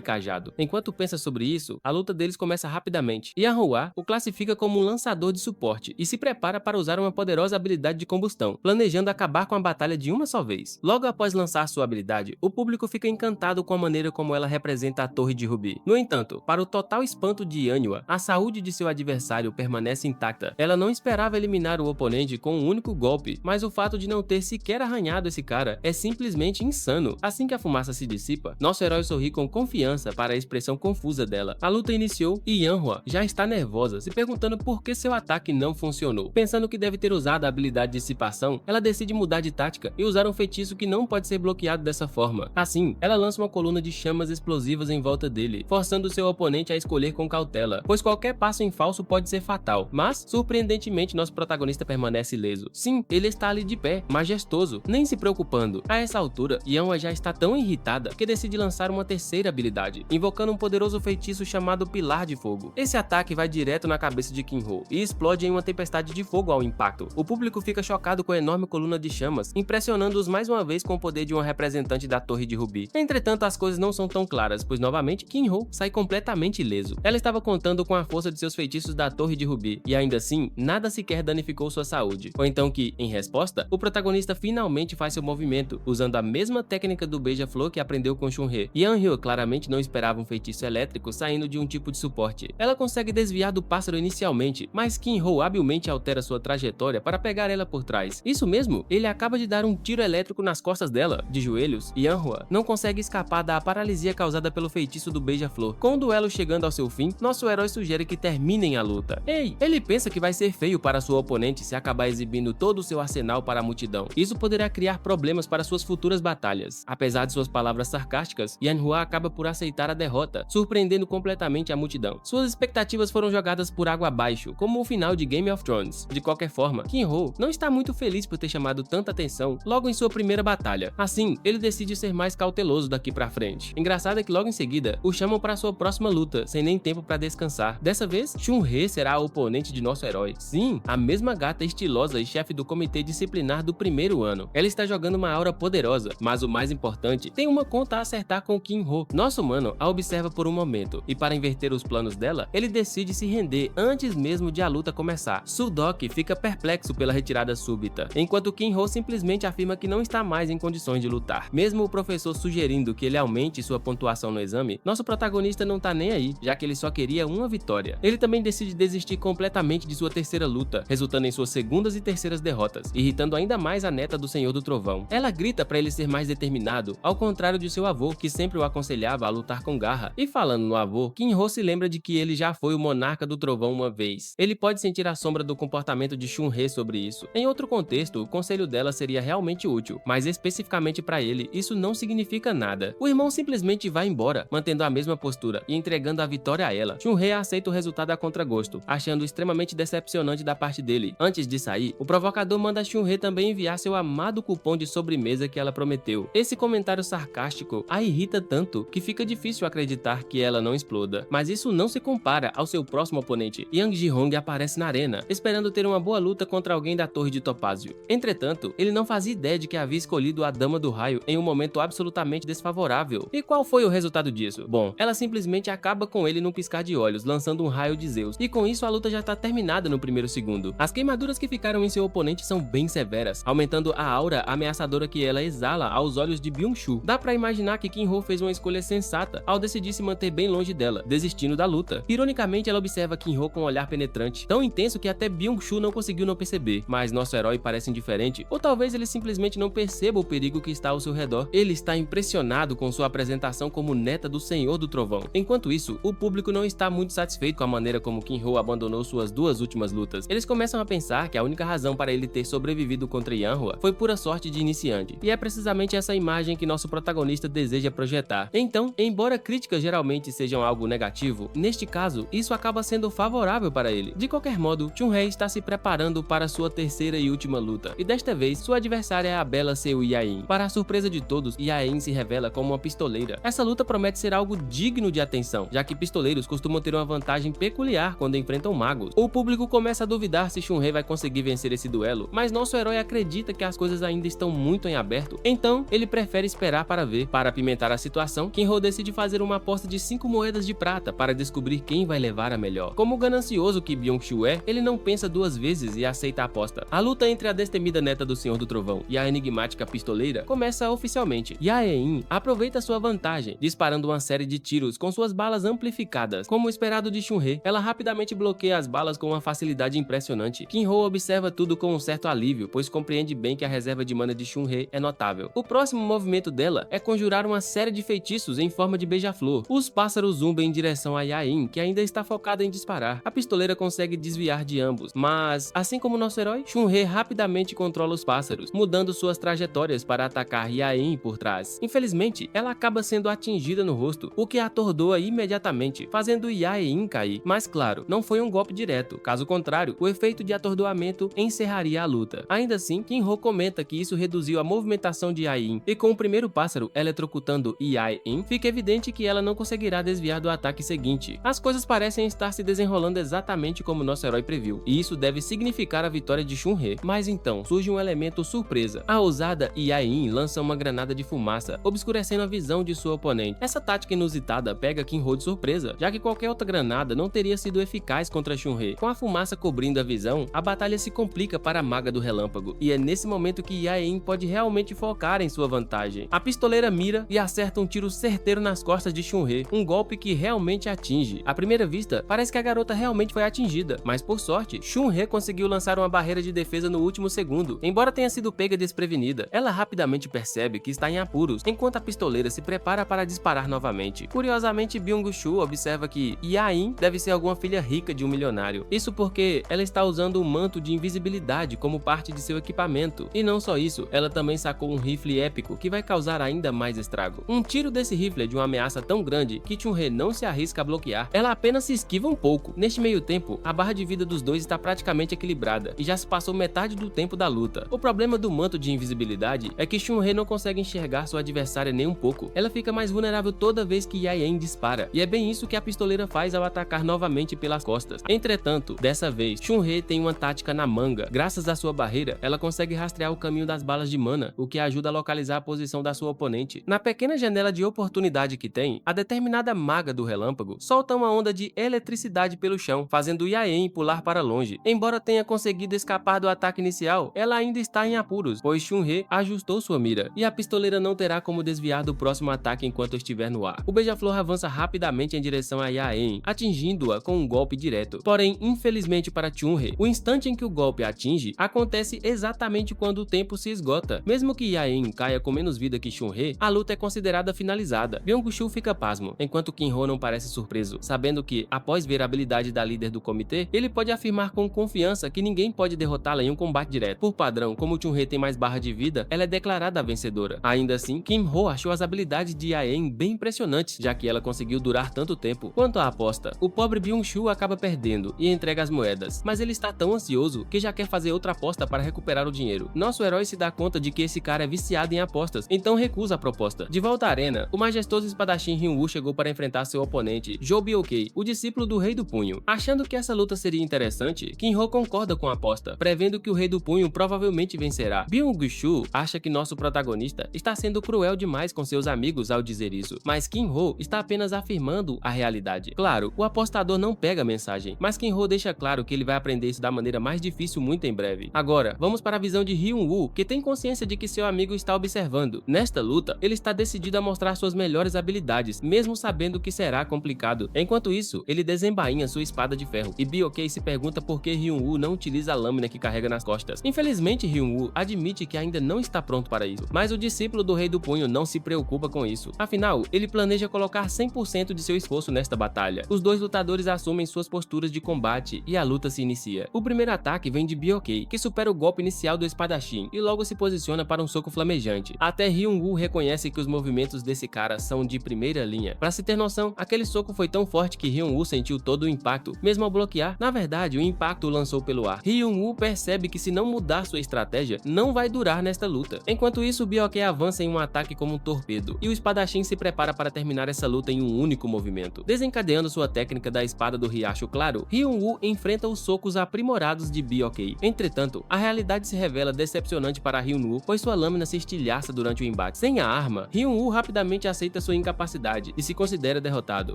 cajado. Enquanto pensa sobre isso, a luta deles começa rapidamente, e Yanhua o classifica como um lançador de suporte e se prepara para usar uma poderosa habilidade de combustão, planejando acabar com a batalha de uma só vez. Logo após lançar sua habilidade, o público fica encantado com a maneira como ela representa a Torre de Rubi. No entanto, para o total espanto de Yanhua, a saúde de seu adversário permanece intacta. Ela não esperava eliminar o oponente com um único golpe, mas o fato de não ter sequer arranhado esse cara é simplesmente insano. Assim que a fumaça se dissipa, nosso herói sorri com confiança para a expressão confusa dela. A luta iniciou e Yanhua já está nervosa, se perguntando por que seu ataque não funcionou. Pensando que deve ter usado a habilidade de dissipação, ela decide mudar de tática e usar um feitiço que não pode ser bloqueado dessa forma. Assim, ela lança uma coluna de chamas explosivas em volta dele, forçando seu oponente a escolher com cautela, pois qualquer passo em falso pode ser fatal. Mas, surpreendentemente, nosso protagonista permanece ileso. Sim, ele está ali de pé, majestoso, nem se preocupando. A essa altura, Yanhua já está tão irritada que decide lançar uma terceira habilidade, invocando um poderoso feitiço chamado Pilar de Fogo. Esse ataque vai direto na cabeça de Kinho e explode em uma tempestade de fogo ao impacto. O público fica chocado com a enorme coluna de chamas, impressionando-os mais uma vez com o poder de uma representante da Torre de Rubi. Entretanto, as coisas não são tão claras, pois novamente Kinho sai completamente ileso. Ela estava contando com a força de seus feitiços da Torre de Rubi, e ainda assim, nada sequer danificou sua saúde. Ou então que, em resposta, o protagonista finalmente faz seu movimento, usando a mesma técnica do beija-flor que aprendeu com Shunrei. Yanhua claramente não esperava um feitiço elétrico saindo de um tipo de suporte. Ela consegue desviar do pássaro inicialmente, mas Kinho habilmente altera sua trajetória para pegar ela por trás. Isso mesmo, ele acaba de dar um tiro elétrico nas costas dela, de joelhos, e Yanhua não consegue escapar da paralisia causada pelo feitiço do beija-flor. Com o duelo chegando ao seu fim, nosso herói sugere que terminem a luta. Ele pensa que vai ser feio para sua oponente se acabar exibindo todo o seu arsenal para a multidão. Isso poderá criar problemas para suas futuras batalhas. Apesar de suas palavras sarcásticas, Yanhua acaba por aceitar a derrota, surpreendendo completamente a multidão. Suas expectativas foram jogadas por água abaixo, como o final de Game of Thrones. De qualquer forma, Kinho não está muito feliz por ter chamado tanta atenção logo em sua primeira batalha. Assim, ele decide ser mais cauteloso daqui pra frente. Engraçado é que logo em seguida, o chamam para sua próxima luta, sem nem tempo para descansar. Dessa vez, Shunrei será a oponente de nosso herói. Sim, a mesma gata estilosa e chefe do comitê disciplinar do primeiro ano. Ela está jogando uma aura poderosa, mas o mais importante, tem uma conta a acertar com Kinho. Nosso humano a observa por um momento, e para inverter os planos dela, ele decide se render antes mesmo de a luta começar. Sudok fica perplexo pela retirada súbita, enquanto Kinho simplesmente afirma que não está mais em condições de lutar. Mesmo o professor sugerindo que ele aumente sua pontuação no exame, nosso protagonista não tá nem aí, já que ele só queria uma vitória. Ele também decide desistir completamente de sua terceira luta, resultando em suas segundas e terceiras derrotas, irritando ainda mais a neta do Senhor do Trovão. Ela grita para ele ser mais determinado, ao contrário de seu avô, que sempre o aconselhava a lutar com garra. E falando no avô, Kinho se lembra de que ele já foi o monarca do trovão uma vez. Ele pode sentir a sombra do comportamento de Shunrei sobre isso. Em outro contexto, o conselho dela seria realmente útil, mas especificamente para ele, isso não significa nada. O irmão simplesmente vai embora, mantendo a mesma postura e entregando a vitória a ela. Shunrei aceita o resultado a contragosto, achando extremamente decepcionante da parte dele. Antes de sair, o provocador manda Shunrei também enviar seu amado cupom de sobremesa que ela prometeu. Esse comentário sarcástico a irrita tanto que fica difícil acreditar que ela não exploda. Mas isso não se compara ao seu próximo oponente. Yang Jihong aparece na arena, esperando ter uma boa luta contra alguém da Torre de Topázio. Entretanto, ele não fazia ideia de que havia escolhido a Dama do Raio em um momento absolutamente desfavorável. E qual foi o resultado disso? Bom, ela simplesmente acaba com ele num piscar de olhos, lançando um raio de Zeus. E com isso a luta já está terminada no primeiro segundo. As queimaduras que ficaram em seu oponente são bem severas, aumentando a aura ameaçadora que ela exala aos olhos de Byung-Chul. Dá pra imaginar que Kinho fez uma escolha sensata ao decidir se manter bem longe dela, desistindo da luta. Ironicamente, ela observa Kinho com um olhar penetrante, tão intenso que até Byung-Chul não conseguiu não perceber. Mas nosso herói parece indiferente, ou talvez ele simplesmente não perceba o perigo que está ao seu redor. Ele está impressionado com sua apresentação como neta do Senhor do Trovão. Enquanto isso, o público não está muito satisfeito com a maneira como Kinho abandonou suas duas últimas lutas. Eles começam a pensar que a única razão para ele ter sobrevivido contra Yanhua foi pura sorte de iniciante, e é precisamente essa imagem que nosso protagonista deseja projetar. Então, embora críticas geralmente sejam algo negativo, neste caso, isso acaba sendo favorável para ele. De qualquer modo, Shunrei está se preparando para sua terceira e última luta, e desta vez, sua adversária é a bela Seu Yain. Para a surpresa de todos, Yain se revela como uma pistoleira. Essa luta promete ser algo digno de atenção, já que pistoleiros costumam ter uma vantagem peculiar quando enfrentam magos. O público começa a duvidar se Shunrei vai conseguir vencer esse duelo, mas nosso herói acredita suspeita que as coisas ainda estão muito em aberto, então ele prefere esperar para ver. Para apimentar a situação, Kinho decide fazer uma aposta de 5 moedas de prata para descobrir quem vai levar a melhor. Como o ganancioso que Byung-Chul é, ele não pensa duas vezes e aceita a aposta. A luta entre a destemida neta do Senhor do Trovão e a enigmática pistoleira começa oficialmente. Yae-in aproveita sua vantagem, disparando uma série de tiros com suas balas amplificadas. Como esperado de Chun-He, ela rapidamente bloqueia as balas com uma facilidade impressionante. Kinho observa tudo com um certo alívio, pois compreende bem que a reserva de mana de Chun-He é notável. O próximo movimento dela é conjurar uma série de feitiços em forma de beija-flor. Os pássaros zumbem em direção a Yae-in, que ainda está focada em disparar. A pistoleira consegue desviar de ambos, mas, assim como nosso herói, Chun-He rapidamente controla os pássaros, mudando suas trajetórias para atacar Yae-in por trás. Infelizmente, ela acaba sendo atingida no rosto, o que a atordoa imediatamente, fazendo Yae-in cair. Mas claro, não foi um golpe direto, caso contrário, o efeito de atordoamento encerraria a luta. Ainda assim, Kinho comenta que isso reduziu a movimentação de Yae-in, e com o primeiro pássaro eletrocutando Yae-in, fica evidente que ela não conseguirá desviar do ataque seguinte. As coisas parecem estar se desenrolando exatamente como nosso herói previu, e isso deve significar a vitória de Chun-He. Mas então, surge um elemento surpresa. A ousada Yae-in lança uma granada de fumaça, obscurecendo a visão de sua oponente. Essa tática inusitada pega Kinho de surpresa, já que qualquer outra granada não teria sido eficaz contra Chun-He. Com a fumaça cobrindo a visão, a batalha se complica para a maga do relâmpago, e é nesse momento que Yae-in pode realmente focar em sua vantagem. A pistoleira mira e acerta um tiro certeiro nas costas de Chun-He, um golpe que realmente atinge. À primeira vista, parece que a garota realmente foi atingida, mas por sorte, Chun-He conseguiu lançar uma barreira de defesa no último segundo. Embora tenha sido pega desprevenida, ela rapidamente percebe que está em apuros, enquanto a pistoleira se prepara para disparar novamente. Curiosamente, Byung-Chul observa que Yae-in deve ser alguma filha rica de um milionário. Isso porque ela está usando um manto de invisibilidade como parte de seu equipamento. E não só isso, ela também sacou um rifle épico que vai causar ainda mais estrago. Um tiro desse rifle é de uma ameaça tão grande que Chun-He não se arrisca a bloquear, ela apenas se esquiva um pouco. Neste meio tempo, a barra de vida dos dois está praticamente equilibrada e já se passou metade do tempo da luta. O problema do manto de invisibilidade é que Chun-He não consegue enxergar sua adversária nem um pouco. Ela fica mais vulnerável toda vez que Yae-in dispara, e é bem isso que a pistoleira faz ao atacar novamente pelas costas. Entretanto, dessa vez, Chun-He tem uma tática na manga. Graças à sua barreira, ela consegue rastrear o caminho das balas de mana, o que ajuda a localizar a posição da sua oponente. Na pequena janela de oportunidade que tem, a determinada maga do relâmpago solta uma onda de eletricidade pelo chão, fazendo Yae-in pular para longe. Embora tenha conseguido escapar do ataque inicial, ela ainda está em apuros, pois Chun-He ajustou sua mira, e a pistoleira não terá como desviar do próximo ataque enquanto estiver no ar. O beija-flor avança rapidamente em direção a Yae-in, atingindo-a com um golpe direto. Porém, infelizmente para Chun-He, o instante em que o golpe atinge acontece exatamente quando o tempo se esgota. Mesmo que Yae-in caia com menos vida que Chun-He, a luta é considerada finalizada. Byung-Chul fica pasmo, enquanto Kinho não parece surpreso, sabendo que, após ver a habilidade da líder do comitê, ele pode afirmar com confiança que ninguém pode derrotá-la em um combate direto. Por padrão, como Chun-He tem mais barra de vida, ela é declarada a vencedora. Ainda assim, Kinho achou as habilidades de Yae-in bem impressionantes, já que ela conseguiu durar tanto tempo. Quanto à aposta, o pobre Byung-Chul acaba perdendo e entrega as moedas, mas ele está tão ansioso que já quer fazer outra aposta para recuperar o dinheiro. Nosso herói se dá conta de que esse cara é viciado em apostas, então recusa a proposta. De volta à arena, o majestoso espadachim Hyun-Woo chegou para enfrentar seu oponente, Jo Byokei, o discípulo do Rei do Punho. Achando que essa luta seria interessante, Kinho concorda com a aposta, prevendo que o Rei do Punho provavelmente vencerá. Byung-Chul acha que nosso protagonista está sendo cruel demais com seus amigos ao dizer isso, mas Kinho está apenas afirmando a realidade. Claro, o apostador não pega a mensagem, mas Kinho deixa claro que ele vai aprender isso da maneira mais difícil muito em breve. Agora, vamos para a visão de Hyun-Woo, que tem consciência de que seu amigo está observando. Nesta luta, ele está decidido a mostrar suas melhores habilidades, mesmo sabendo que será complicado. Enquanto isso, ele desembainha sua espada de ferro, e Byokei se pergunta por que Hyun-Woo não utiliza a lâmina que carrega nas costas. Infelizmente, Hyun-Woo admite que ainda não está pronto para isso, mas o discípulo do Rei do Punho não se preocupa com isso. Afinal, ele planeja colocar 100% de seu esforço nesta batalha. Os dois lutadores assumem suas posturas de combate e a luta se inicia. O primeiro ataque vem de Byokei, que supera o golpe inicial do espadachim e logo se posiciona para um soco flamejante. Até Hyun-Woo reconhece que os movimentos desse cara são de primeira linha. Pra se ter noção, aquele soco foi tão forte que Hyun-Woo sentiu todo o impacto, mesmo ao bloquear. Na verdade, o impacto o lançou pelo ar. Hyun-Woo percebe que se não mudar sua estratégia, não vai durar nesta luta. Enquanto isso, Byokei avança em um ataque como um torpedo, e o espadachim se prepara para terminar essa luta em um único movimento. Desencadeando sua técnica da espada do Riacho Claro, Hyun-Woo enfrenta os socos aprimorados de Byokei. Entretanto, a realidade se revela revela decepcionante para Hyun-woo, pois sua lâmina se estilhaça durante o embate. Sem a arma, Hyun-woo rapidamente aceita sua incapacidade e se considera derrotado.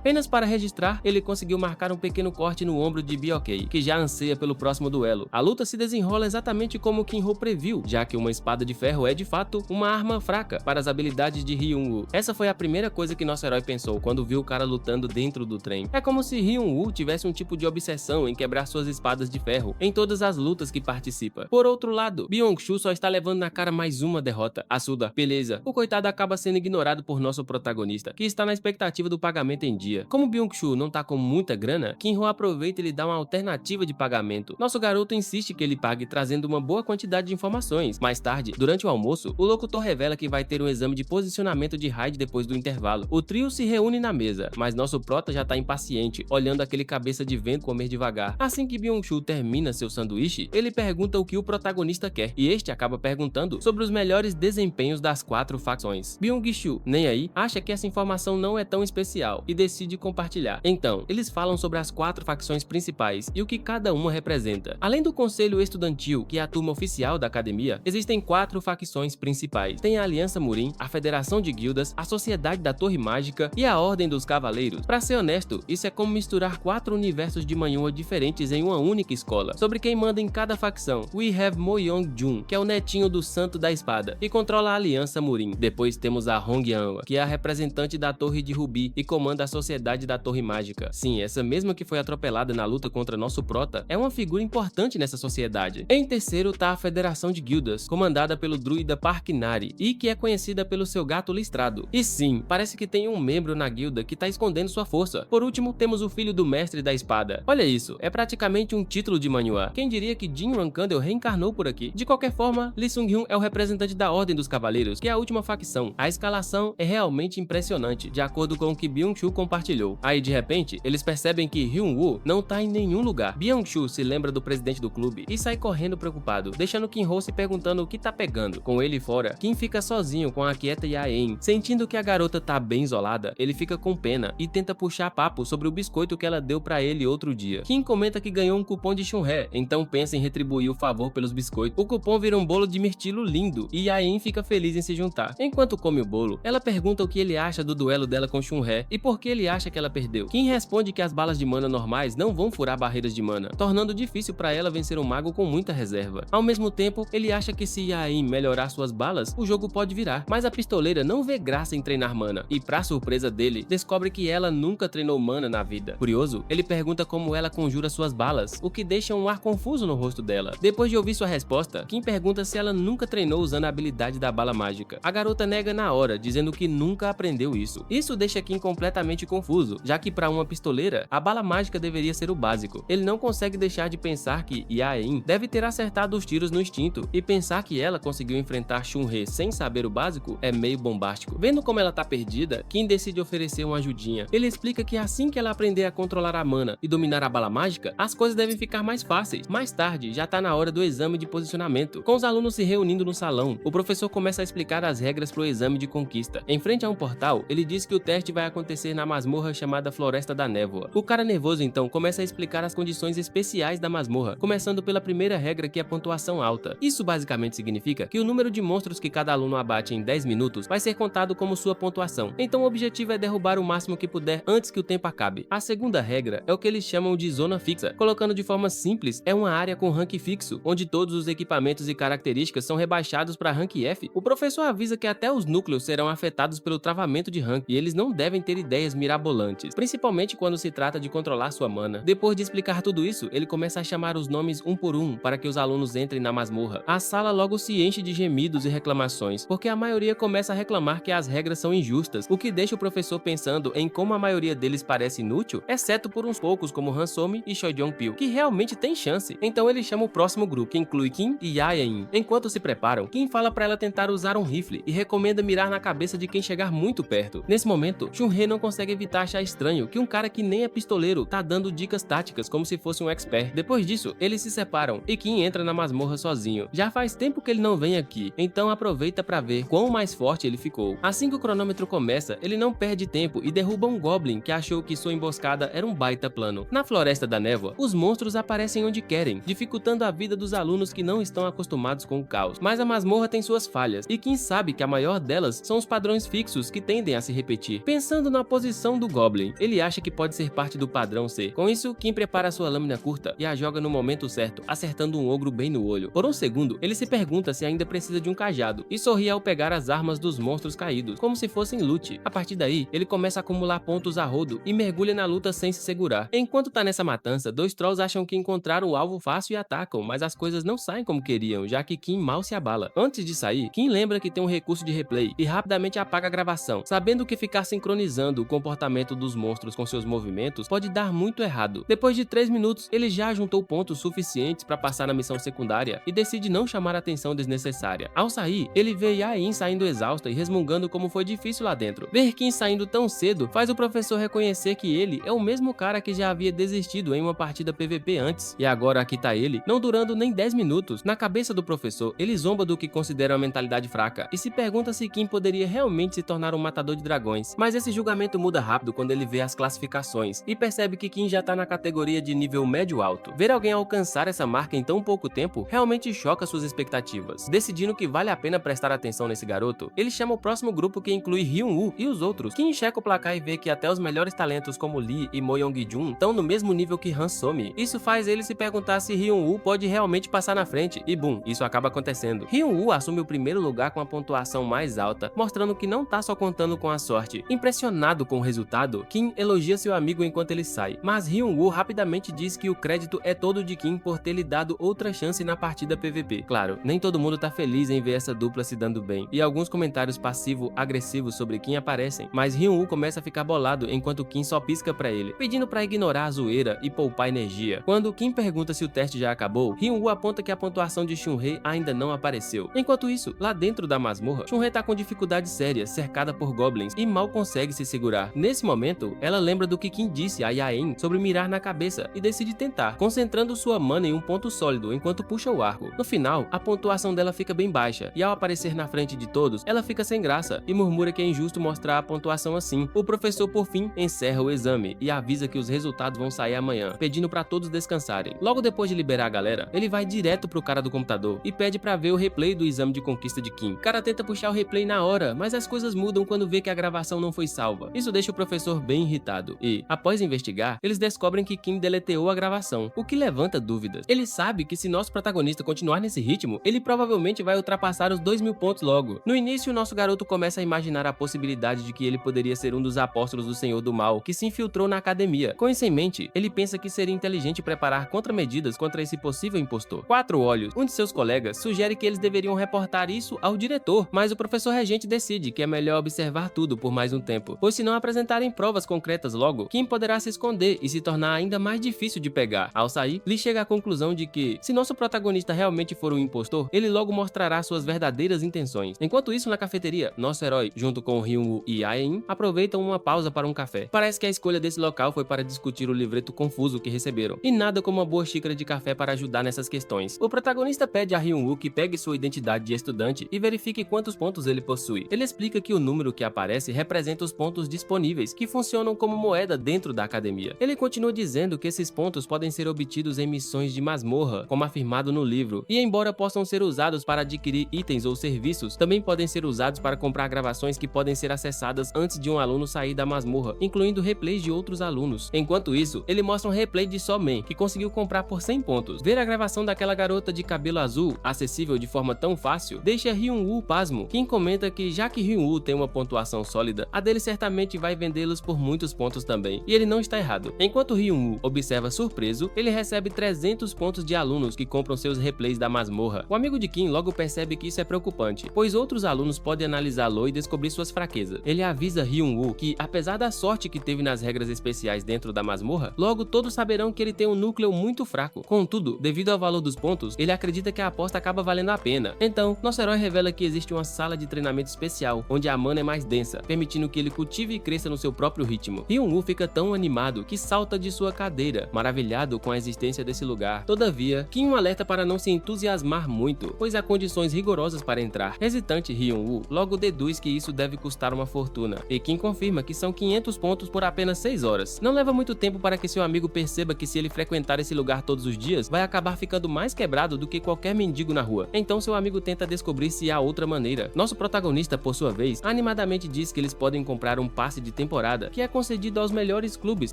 Apenas para registrar, ele conseguiu marcar um pequeno corte no ombro de Byokei, que já anseia pelo próximo duelo. A luta se desenrola exatamente como Kim-ho previu, já que uma espada de ferro é de fato uma arma fraca para as habilidades de Hyun-woo. Essa foi a primeira coisa que nosso herói pensou quando viu o cara lutando dentro do trem. É como se Hyun-woo tivesse um tipo de obsessão em quebrar suas espadas de ferro em todas as lutas que participa. Por outro lado, Byung-chul só está levando na cara mais uma derrota. Assuda, beleza. O coitado acaba sendo ignorado por nosso protagonista, que está na expectativa do pagamento em dia. Como Byung-chul não tá com muita grana, Kim-ho aproveita e lhe dá uma alternativa de pagamento. Nosso garoto insiste que ele pague, trazendo uma boa quantidade de informações. Mais tarde, durante o almoço, o locutor revela que vai ter um exame de posicionamento de raid depois do intervalo. O trio se reúne na mesa, mas nosso prota já tá impaciente, olhando aquele cabeça de vento comer devagar. Assim que Byung-chul termina seu sanduíche, ele pergunta o que o protagonista quer, e este acaba perguntando sobre os melhores desempenhos das 4 facções. Byung-chul, nem aí, acha que essa informação não é tão especial e decide compartilhar. Então, eles falam sobre as 4 facções principais e o que cada uma representa. Além do conselho estudantil, que é a turma oficial da academia, existem 4 facções principais. Tem a Aliança Murim, a Federação de Guildas, a Sociedade da Torre Mágica e a Ordem dos Cavaleiros. Pra ser honesto, isso é como misturar 4 universos de Manhwa diferentes em uma única escola. Sobre quem manda em cada facção, we have Mo Young-jun, que é o netinho do Santo da Espada e controla a Aliança Murim. Depois temos a Hong Yanhwa, que é a representante da Torre de Rubi e comanda a Sociedade da Torre Mágica. Sim, essa mesma que foi atropelada na luta contra nosso prota é uma figura importante nessa sociedade. Em terceiro tá a Federação de Guildas, comandada pelo druida Parkinari e que é conhecida pelo seu gato listrado. E sim, parece que tem um membro na guilda que tá escondendo sua força. Por último, temos o filho do mestre da espada. Olha isso, é praticamente um título de Manhwa. Quem diria que Jin Rankandel reencarnou por aqui? De qualquer forma, Lee Sung-hyun é o representante da Ordem dos Cavaleiros, que é a última facção. A escalação é realmente impressionante, de acordo com o que Byung-chul compartilhou. Aí de repente, eles percebem que Hyun-woo não tá em nenhum lugar. Byung-chul se lembra do presidente do clube e sai correndo preocupado, deixando Kim-ho se perguntando o que tá pegando. Com ele fora, Kim fica sozinho com a quieta Yaen. Sentindo que a garota tá bem isolada, ele fica com pena e tenta puxar papo sobre o biscoito que ela deu pra ele outro dia. Kim comenta que ganhou um cupom de Shunré, então pensa em retribuir o favor pelos biscoitos. O cupom vira um bolo de mirtilo lindo e Yaen fica feliz em se juntar. Enquanto come o bolo, ela pergunta o que ele acha do duelo dela com Shunré e por que ele acha que ela perdeu. Kim responde que as balas de mana normais não vão furar barreiras de mana, tornando difícil pra ela vencer um mago com muita reserva. Ao mesmo tempo, ele acha que se Yaen melhorar suas balas, o jogo pode virar, mas a pistoleira não vê graça em treinar mana e, pra surpresa dele, descobre que ela nunca treinou mana na vida. Curioso, ele pergunta como ela conjura suas balas, o que deixa um ar confuso no rosto dela. Depois de ouvir sua resposta, Kim pergunta se ela nunca treinou usando a habilidade da bala mágica. A garota nega na hora, dizendo que nunca aprendeu isso. Isso deixa Kim completamente confuso, já que para uma pistoleira, a bala mágica deveria ser o básico. Ele não consegue deixar de pensar que Yaen deve ter acertado os tiros no instinto, e pensar que ela conseguiu enfrentar Shunré sem saber o básico é meio bombástico. Vendo como ela tá perdida, Kim decide oferecer uma ajudinha. Ele explica que assim que ela aprender a controlar a mana e dominar a bala mágica, as coisas devem ficar mais fáceis. Mais tarde, já tá na hora do exame de posicionamento. Com os alunos se reunindo no salão, o professor começa a explicar as regras pro exame de conquista. Em frente a um portal, ele diz que o teste vai acontecer na masmorra chamada Floresta da Névoa. O cara nervoso então começa a explicar as condições especiais da masmorra, começando pela primeira regra, que é a pontuação alta. Isso basicamente significa que o número de monstros que cada aluno abate em 10 minutos vai ser contado como sua pontuação. Então o objetivo é derrubar o máximo que puder antes que o tempo acabe. A segunda regra é o que eles chamam de zona fixa. Colocando de forma simples, é uma área com rank fixo, onde todos os equipamentos e características são rebaixados para rank F. O professor avisa que até os núcleos serão afetados pelo travamento de rank e eles não devem ter ideias mirabolantes, principalmente quando se trata de controlar sua mana. Depois de explicar tudo isso, ele começa a chamar os nomes um por um para que os alunos entrem na masmorra. A sala logo se enche de gemidos e reclamações, porque a maioria começa a reclamar que as regras são injustas, o que deixa o professor pensando em como a maioria deles parece inútil, exceto por uns poucos como Hansomi e Choi Jong-pil, que realmente tem chance. Então ele chama o próximo grupo, que inclui Kim e Yaen. Enquanto se preparam, Kim fala para ela tentar usar um rifle e recomenda mirar na cabeça de quem chegar muito perto. Nesse momento, Shunré não consegue evitar achar estranho que um cara que nem é pistoleiro tá dando dicas táticas como se fosse um expert. Depois disso, eles se separam e Kim entra na masmorra sozinho. Já faz tempo que ele não vem aqui, então aproveita para ver quão mais forte ele ficou. Assim que o cronômetro começa, ele não perde tempo e derruba um Goblin que achou que sua emboscada era um baita plano. Na Floresta da Névoa, os monstros aparecem onde querem, dificultando a vida dos alunos que não não estão acostumados com o caos. Mas a masmorra tem suas falhas, e Kim sabe que a maior delas são os padrões fixos que tendem a se repetir. Pensando na posição do Goblin, ele acha que pode ser parte do padrão C. Com isso, Kim prepara sua lâmina curta e a joga no momento certo, acertando um ogro bem no olho. Por um segundo, ele se pergunta se ainda precisa de um cajado, e sorri ao pegar as armas dos monstros caídos, como se fossem loot. A partir daí, ele começa a acumular pontos a rodo e mergulha na luta sem se segurar. Enquanto tá nessa matança, dois trolls acham que encontraram o alvo fácil e atacam, mas as coisas não saem como queriam, já que Kim mal se abala. Antes de sair, Kim lembra que tem um recurso de replay e rapidamente apaga a gravação, sabendo que ficar sincronizando o comportamento dos monstros com seus movimentos pode dar muito errado. Depois de 3 minutos, ele já juntou pontos suficientes para passar na missão secundária e decide não chamar atenção desnecessária. Ao sair, ele vê Yain saindo exausta e resmungando como foi difícil lá dentro. Ver Kim saindo tão cedo faz o professor reconhecer que ele é o mesmo cara que já havia desistido em uma partida PVP antes, e agora aqui tá ele, não durando nem 10 minutos. Na cabeça do professor, ele zomba do que considera uma mentalidade fraca e se pergunta se Kim poderia realmente se tornar um matador de dragões. Mas esse julgamento muda rápido quando ele vê as classificações e percebe que Kim já tá na categoria de nível médio-alto. Ver alguém alcançar essa marca em tão pouco tempo realmente choca suas expectativas. Decidindo que vale a pena prestar atenção nesse garoto, ele chama o próximo grupo, que inclui Hyun-woo e os outros. Kim checa o placar e vê que até os melhores talentos como Lee e Mo Young-jun estão no mesmo nível que Han Somi. Isso faz ele se perguntar se Hyun-woo pode realmente passar na frente, e bum, isso acaba acontecendo. Hyun-woo assume o primeiro lugar com a pontuação mais alta, mostrando que não tá só contando com a sorte. Impressionado com o resultado, Kim elogia seu amigo enquanto ele sai, mas Hyun-woo rapidamente diz que o crédito é todo de Kim por ter lhe dado outra chance na partida PVP. Claro, nem todo mundo tá feliz em ver essa dupla se dando bem, e alguns comentários passivo-agressivos sobre Kim aparecem, mas Hyun-woo começa a ficar bolado enquanto Kim só pisca pra ele, pedindo pra ignorar a zoeira e poupar energia. Quando Kim pergunta se o teste já acabou, Hyun-woo aponta que a pontuação de Shunrei ainda não apareceu. Enquanto isso, lá dentro da masmorra, Shunrei tá com dificuldades sérias, cercada por goblins, e mal consegue se segurar. Nesse momento, ela lembra do que Kim disse a Yain sobre mirar na cabeça e decide tentar, concentrando sua mana em um ponto sólido enquanto puxa o arco. No final, a pontuação dela fica bem baixa, e ao aparecer na frente de todos, ela fica sem graça e murmura que é injusto mostrar a pontuação assim. O professor, por fim, encerra o exame e avisa que os resultados vão sair amanhã, pedindo pra todos descansarem. Logo depois de liberar a galera, ele vai direto pro cara do computador e pede pra ver o replay do exame de conquista de Kim. O cara tenta puxar o replay na hora, mas as coisas mudam quando vê que a gravação não foi salva. Isso deixa o professor bem irritado e, após investigar, eles descobrem que Kim deleteou a gravação, o que levanta dúvidas. Ele sabe que se nosso protagonista continuar nesse ritmo, ele provavelmente vai ultrapassar os 2.000 pontos logo. No início, nosso garoto começa a imaginar a possibilidade de que ele poderia ser um dos apóstolos do Senhor do Mal, que se infiltrou na academia. Com isso em mente, ele pensa que seria inteligente preparar contramedidas contra esse possível impostor. Quatro Olhos, um de seus colegas, sugere que eles deveriam reportar isso ao diretor, mas o professor regente decide que é melhor observar tudo por mais um tempo, pois se não apresentarem provas concretas logo, Kim poderá se esconder e se tornar ainda mais difícil de pegar. Ao sair, Lee chega à conclusão de que, se nosso protagonista realmente for um impostor, ele logo mostrará suas verdadeiras intenções. Enquanto isso, na cafeteria, nosso herói, junto com Hyun-woo e Yain, aproveitam uma pausa para um café. Parece que a escolha desse local foi para discutir o livreto confuso que receberam, e nada como uma boa xícara de café para ajudar nessas questões. O protagonista pede a Hyun-woo que pegue sua identidade de estudante e verifique quantos pontos ele possui. Ele explica que o número que aparece representa os pontos disponíveis, que funcionam como moeda dentro da academia. Ele continua dizendo que esses pontos podem ser obtidos em missões de masmorra, como afirmado no livro, e embora possam ser usados para adquirir itens ou serviços, também podem ser usados para comprar gravações que podem ser acessadas antes de um aluno sair da masmorra, incluindo replays de outros alunos. Enquanto isso, ele mostra um replay de Somen, que conseguiu comprar por 100 pontos. Ver a gravação daquela garota de cabelo azul, acessível de forma tão fácil, deixa Hyun-woo pasmo. Kim comenta que, já que Hyun-woo tem uma pontuação sólida, a dele certamente vai vendê-los por muitos pontos também, e ele não está errado. Enquanto Hyun-woo observa surpreso, ele recebe 300 pontos de alunos que compram seus replays da masmorra. O amigo de Kim logo percebe que isso é preocupante, pois outros alunos podem analisá-lo e descobrir suas fraquezas. Ele avisa Hyun-woo que, apesar da sorte que teve nas regras especiais dentro da masmorra, logo todos saberão que ele tem um núcleo muito fraco. Contudo, devido ao valor dos pontos, ele acredita que a aposta acaba valendo a pena. Então, nosso herói revela que existe uma sala de treinamento especial, onde a mana é mais densa, permitindo que ele cultive e cresça no seu próprio ritmo. Hyun-woo fica tão animado que salta de sua cadeira, maravilhado com a existência desse lugar. Todavia, Kim o alerta para não se entusiasmar muito, pois há condições rigorosas para entrar. Hesitante, Hyun-woo logo deduz que isso deve custar uma fortuna, e Kim confirma que são 500 pontos por apenas 6 horas. Não leva muito tempo para que seu amigo perceba que, se ele frequentar esse lugar todos os dias, vai acabar ficando mais quebrado ocupado do que qualquer mendigo na rua. Então seu amigo tenta descobrir se há outra maneira. Nosso protagonista, por sua vez, animadamente diz que eles podem comprar um passe de temporada que é concedido aos melhores clubes,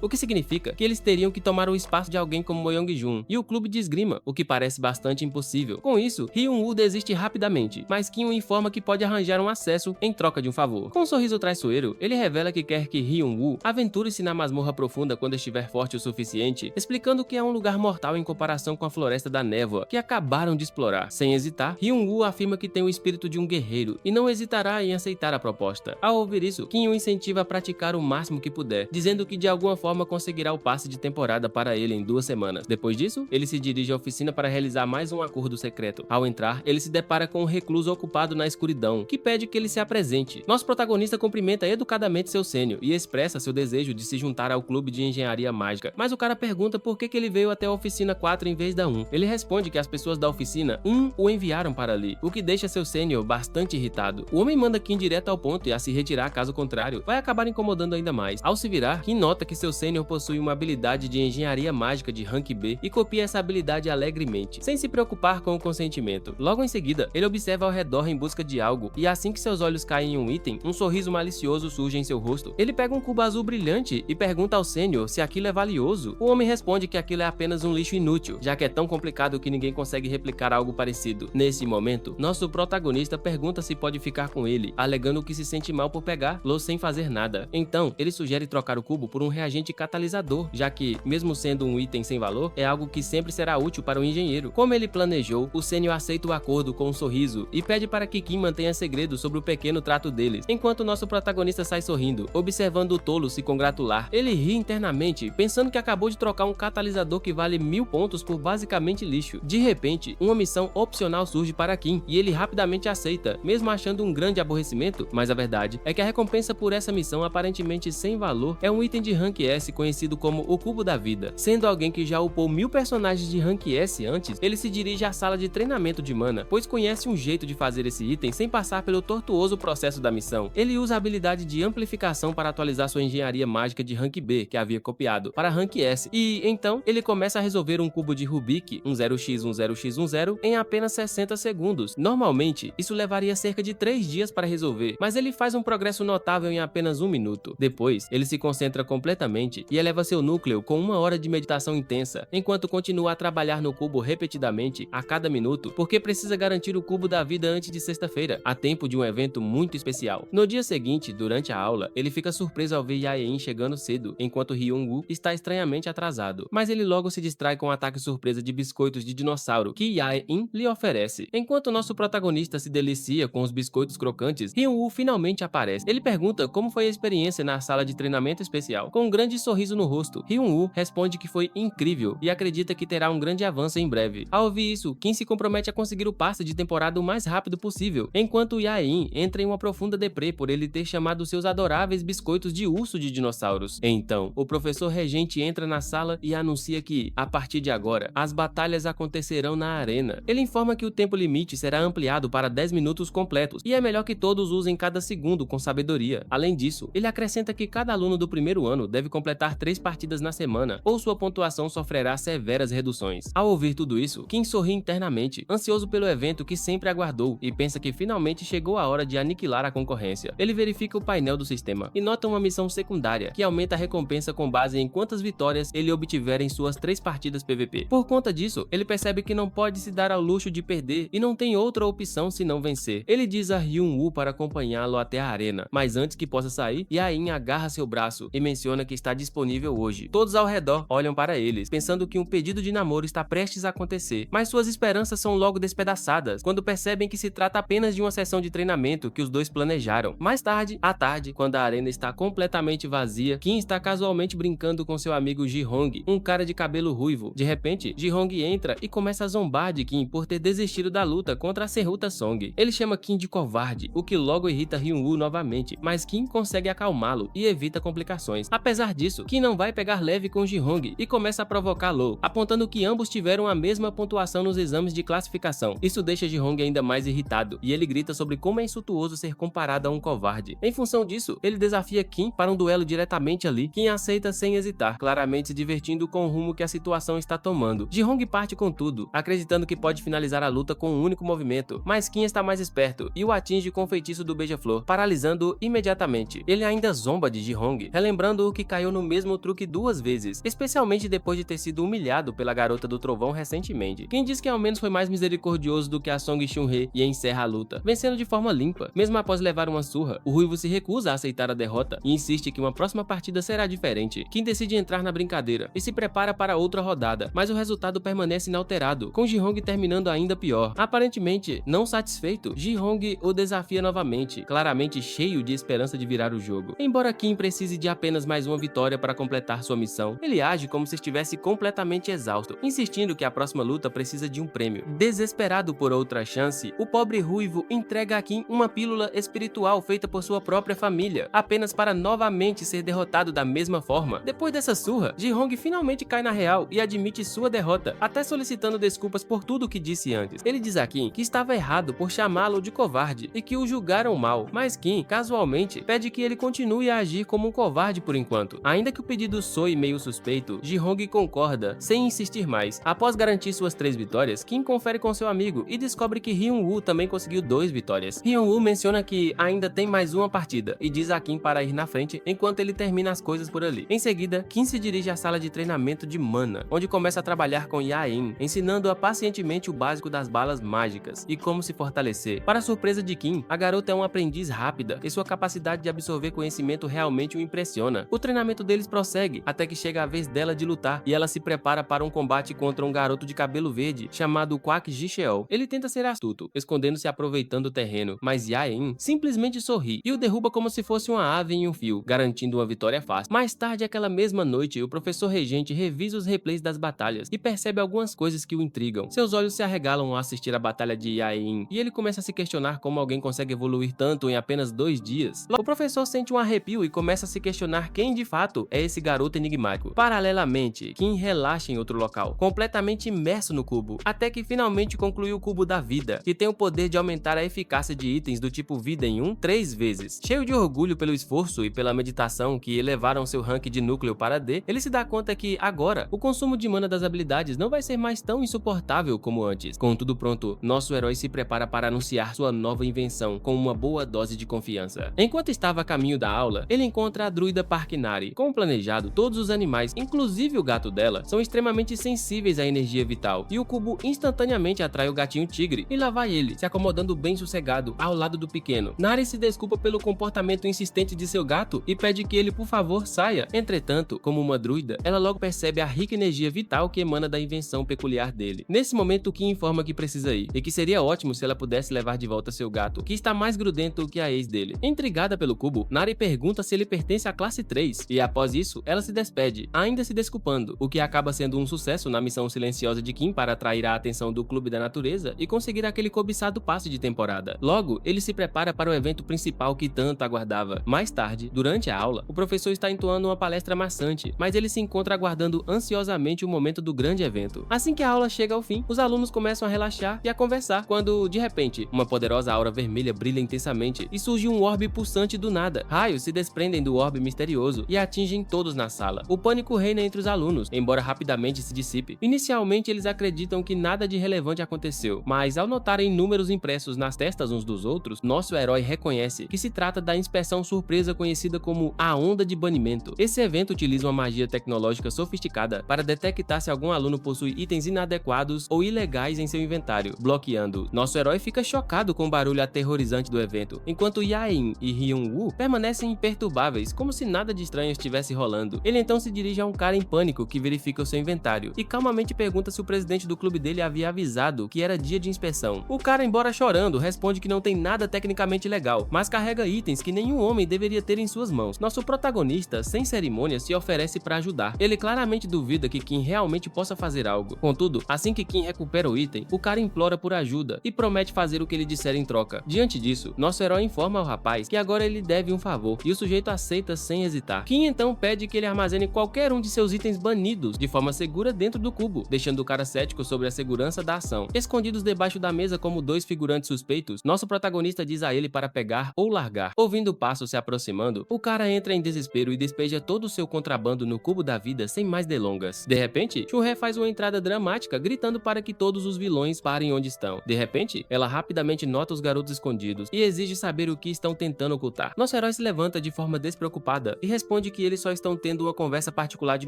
o que significa que eles teriam que tomar o espaço de alguém como Mo Young-jun e o clube de esgrima, o que parece bastante impossível. Com isso, Hyun-woo desiste rapidamente, mas Kim o informa que pode arranjar um acesso em troca de um favor. Com um sorriso traiçoeiro, ele revela que quer que Hyun-woo aventure-se na masmorra profunda quando estiver forte o suficiente, explicando que é um lugar mortal em comparação com a Floresta da Névoa, que acabaram de explorar. Sem hesitar, Hyun-woo afirma que tem o espírito de um guerreiro e não hesitará em aceitar a proposta. Ao ouvir isso, Kim o incentiva a praticar o máximo que puder, dizendo que de alguma forma conseguirá o passe de temporada para ele em 2 semanas. Depois disso, ele se dirige à oficina para realizar mais um acordo secreto. Ao entrar, ele se depara com um recluso ocupado na escuridão, que pede que ele se apresente. Nosso protagonista cumprimenta educadamente seu sênior e expressa seu desejo de se juntar ao clube de engenharia mágica, mas o cara pergunta por que ele veio até a oficina 4 em vez da 1. Ele responde que as pessoas da oficina 1 o enviaram para ali, o que deixa seu sênior bastante irritado. O homem manda Kim direto ao ponto e a se retirar caso contrário vai acabar incomodando ainda mais. Ao se virar, Kim nota que seu sênior possui uma habilidade de engenharia mágica de rank B e copia essa habilidade alegremente, sem se preocupar com o consentimento. Logo em seguida, ele observa ao redor em busca de algo e assim que seus olhos caem em um item, um sorriso malicioso surge em seu rosto. Ele pega um cubo azul brilhante e pergunta ao sênior se aquilo é valioso. O homem responde que aquilo é apenas um lixo inútil, já que é tão complicado que ninguém consegue replicar algo parecido. Nesse momento, nosso protagonista pergunta se pode ficar com ele, alegando que se sente mal por pegá-lo sem fazer nada. Então, ele sugere trocar o cubo por um reagente catalisador, já que, mesmo sendo um item sem valor, é algo que sempre será útil para um engenheiro. Como ele planejou, o sênior aceita o acordo com um sorriso e pede para que Kim mantenha segredo sobre o pequeno trato deles, enquanto nosso protagonista sai sorrindo, observando o tolo se congratular. Ele ri internamente, pensando que acabou de trocar um catalisador que vale 1000 pontos por basicamente lixo. De repente, uma missão opcional surge para Kim e ele rapidamente aceita, mesmo achando um grande aborrecimento, mas a verdade é que a recompensa por essa missão aparentemente sem valor é um item de rank S conhecido como o Cubo da Vida. Sendo alguém que já upou 1000 personagens de rank S antes, ele se dirige à sala de treinamento de mana, pois conhece um jeito de fazer esse item sem passar pelo tortuoso processo da missão. Ele usa a habilidade de amplificação para atualizar sua engenharia mágica de rank B, que havia copiado, para rank S, e então ele começa a resolver um cubo de Rubik, um 0x10x10, em apenas 60 segundos. Normalmente, isso levaria cerca de 3 dias para resolver, mas ele faz um progresso notável em apenas 1 minuto. Depois, ele se concentra completamente e eleva seu núcleo com 1 hora de meditação intensa, enquanto continua a trabalhar no cubo repetidamente a cada minuto, porque precisa garantir o cubo da vida antes de sexta-feira, a tempo de um evento muito especial. No dia seguinte, durante a aula, ele fica surpreso ao ver Yaein chegando cedo, enquanto Hyun-woo está estranhamente atrasado, mas ele logo se distrai com um ataque surpresa de biscoitos de dinossauro que Yaein lhe oferece. Enquanto nosso protagonista se delicia com os biscoitos crocantes, Hyun-woo finalmente aparece. Ele pergunta como foi a experiência na sala de treinamento especial. Com um grande sorriso no rosto, Hyun-woo responde que foi incrível e acredita que terá um grande avanço em breve. Ao ouvir isso, Kim se compromete a conseguir o passe de temporada o mais rápido possível, enquanto Yaein entra em uma profunda deprê por ele ter chamado seus adoráveis biscoitos de urso de dinossauros. Então, o professor regente entra na sala e anuncia que, a partir de agora, as batalhas acontecerão na arena. Ele informa que o tempo limite será ampliado para 10 minutos completos e é melhor que todos usem cada segundo com sabedoria. Além disso, ele acrescenta que cada aluno do primeiro ano deve completar 3 partidas na semana ou sua pontuação sofrerá severas reduções. Ao ouvir tudo isso, Kim sorri internamente, ansioso pelo evento que sempre aguardou e pensa que finalmente chegou a hora de aniquilar a concorrência. Ele verifica o painel do sistema e nota uma missão secundária que aumenta a recompensa com base em quantas vitórias ele obtiver em suas 3 partidas PVP. Por conta disso, ele percebe que não pode se dar ao luxo de perder e não tem outra opção senão vencer. Ele diz a Hyun-woo para acompanhá-lo até a arena, mas antes que possa sair, Yaein agarra seu braço e menciona que está disponível hoje. Todos ao redor olham para eles, pensando que um pedido de namoro está prestes a acontecer, mas suas esperanças são logo despedaçadas quando percebem que se trata apenas de uma sessão de treinamento que os dois planejaram. Mais tarde, à tarde, quando a arena está completamente vazia, Kim está casualmente brincando com seu amigo Ji-hong, um cara de cabelo ruivo. De repente, Ji-hong entra e começa a zombar de Kim por ter desistido da luta contra a Serruta Song. Ele chama Kim de covarde, o que logo irrita Hyun-woo novamente, mas Kim consegue acalmá-lo e evita complicações. Apesar disso, Kim não vai pegar leve com Ji-hong e começa a provocá-lo, apontando que ambos tiveram a mesma pontuação nos exames de classificação. Isso deixa Ji-hong ainda mais irritado, e ele grita sobre como é insultuoso ser comparado a um covarde. Em função disso, ele desafia Kim para um duelo diretamente ali. Kim aceita sem hesitar, claramente se divertindo com o rumo que a situação está tomando. Ji-hong parte com tudo, acreditando que pode finalizar a luta com um único movimento, mas Kim está mais esperto e o atinge com o feitiço do beija-flor, paralisando-o imediatamente. Ele ainda zomba de Ji-hong, relembrando-o que caiu no mesmo truque 2 vezes, especialmente depois de ter sido humilhado pela garota do trovão recentemente. Kim diz que ao menos foi mais misericordioso do que a Song Chun-hee e encerra a luta, vencendo de forma limpa. Mesmo após levar uma surra, o ruivo se recusa a aceitar a derrota e insiste que uma próxima partida será diferente. Kim decide entrar na brincadeira e se prepara para outra rodada, mas o resultado permanece inalterado, com Ji-hong terminando ainda pior. Aparentemente, não satisfeito, Ji-hong o desafia novamente, claramente cheio de esperança de virar o jogo. Embora Kim precise de apenas mais uma vitória para completar sua missão, ele age como se estivesse completamente exausto, insistindo que a próxima luta precisa de um prêmio. Desesperado por outra chance, o pobre ruivo entrega a Kim uma pílula espiritual feita por sua própria família, apenas para novamente ser derrotado da mesma forma. Depois dessa surra, Ji-hong finalmente cai na real e admite sua derrota, até solicitando desculpas por tudo o que disse antes. Ele diz a Kim que estava errado por chamá-lo de covarde e que o julgaram mal, mas Kim, casualmente, pede que ele continue a agir como um covarde por enquanto. Ainda que o pedido soe meio suspeito, Ji-hong concorda, sem insistir mais. Após garantir suas 3 vitórias, Kim confere com seu amigo e descobre que Hyun-woo também conseguiu 2 vitórias. Hyun-woo menciona que ainda tem mais uma partida e diz a Kim para ir na frente enquanto ele termina as coisas por ali. Em seguida, Kim se dirige à sala de treinamento de Mana, onde começa a trabalhar com Yain, ensinando-a pacientemente o básico das balas mágicas e como se fortalecer. Para a surpresa de Kim, a garota é uma aprendiz rápida e sua capacidade de absorver conhecimento realmente o impressiona. O treinamento deles prossegue até que chega a vez dela de lutar e ela se prepara para um combate contra um garoto de cabelo verde chamado Kwak Ji-cheol. Ele tenta ser astuto, escondendo-se aproveitando o terreno, mas Yain simplesmente sorri e o derruba como se fosse uma ave em um fio, garantindo uma vitória fácil. Mais tarde, aquela mesma noite, o professor regente revisa os replays das batalhas e percebe algumas coisas que o intrigam. Seus olhos se arregalam ao assistir a batalha de Yain e ele começa a se questionar como alguém consegue evoluir tanto em apenas 2 dias. O professor sente um arrepio e começa a se questionar quem de fato é esse garoto enigmático. Paralelamente, Kim relaxa em outro local, completamente imerso no cubo, até que finalmente conclui o cubo da vida, que tem o poder de aumentar a eficácia de itens do tipo vida em 1 3 vezes. Cheio de orgulho pelo esforço e pela meditação que elevaram seu rank de núcleo para D, ele se dá conta que, agora, o consumo de mana das habilidades não vai ser mais tão insuportável como antes. Com tudo pronto, nosso herói se prepara para anunciar sua nova invenção com uma boa dose de confiança. Enquanto estava a caminho da aula, ele encontra a druida Parkinari. Como planejado, todos os animais, inclusive o gato dela, são extremamente sensíveis à energia vital, e o cubo instantaneamente atrai o gatinho tigre, e lá vai ele, se acomodando bem sossegado ao lado do pequeno. Nari se desculpa pelo comportamento insistente de seu gato e pede que ele, por favor, saia. Entretanto, como uma druida, ela logo percebe a rica energia vital que emana da invenção peculiar dele. Nesse momento, Kim informa que precisa ir, e que seria ótimo se ela pudesse levar de volta seu gato, que está mais grudento que a ex dele. Intrigada pelo cubo, Nari pergunta se ele pertence à classe 3, e após isso, ela se despede, ainda se desculpando, o que acaba sendo um sucesso na missão silenciosa de Kim para atrair a atenção do Clube da Natureza e conseguir aquele cobiçado passe de temporada. Logo, ele se prepara para o evento principal que tanto aguardava. Mais tarde, durante a aula, o professor está entoando uma palestra maçante, mas ele se encontra aguardando ansiosamente o momento do grande evento. Assim que a aula chega ao fim, os alunos começam a relaxar e a conversar, quando, de repente, uma poderosa aura vermelha brilha intensamente e surge um orbe pulsante do nada. Raios se desprendem do orbe misterioso e atingem todos na sala. O pânico reina entre os alunos, embora rapidamente se dissipe. Inicialmente, eles acreditam que nada de relevante aconteceu, mas ao notarem números impressos nas testas uns dos outros, nosso herói reconhece que se trata da inspeção surpresa conhecida como a Onda de Banimento. Esse evento utiliza uma magia tecnológica sofisticada para detectar se algum aluno possui itens inadequados ou ilegais em seu inventário, bloqueando. Nosso herói fica chocado com o barulho aterrorizante do evento, enquanto Yain e Hyun-woo permanecem imperturbáveis, como se nada de estranho estivesse rolando. Ele então se dirige a um cara em pânico que verifica o seu inventário e calmamente pergunta se o presidente do clube dele havia avisado que era dia de inspeção. O cara, embora chorando, responde que não tem nada tecnicamente legal, mas carrega itens que nenhum homem deveria ter em suas mãos. Nosso protagonista, sem cerimônia, se oferece para ajudar. Ele claramente duvida que Kim realmente possa fazer algo. Contudo, assim que Kim recupera o item, o cara implora por ajuda e promete fazer o que ele disser em troca. Diante disso, nosso herói informa ao rapaz que agora ele deve um favor, e o sujeito aceita sem hesitar. Kim então pede que ele armazene qualquer um de seus itens banidos de forma segura dentro do cubo, deixando o cara cético sobre a segurança da ação. Escondidos debaixo da mesa como 2 figurantes suspeitos, nosso protagonista diz a ele para pegar ou largar. Ouvindo o passo se aproximando, o cara entra em desespero e despeja todo o seu contrabando no cubo da vida sem mais delongas. De repente, Churré faz uma entrada dramática gritando para que todos os vilões parem onde estão. De repente, ela rapidamente nota os garotos escondidos e exige saber o que estão tentando ocultar. Nosso herói se levanta de forma despreocupada e responde que eles só estão tendo uma conversa particular de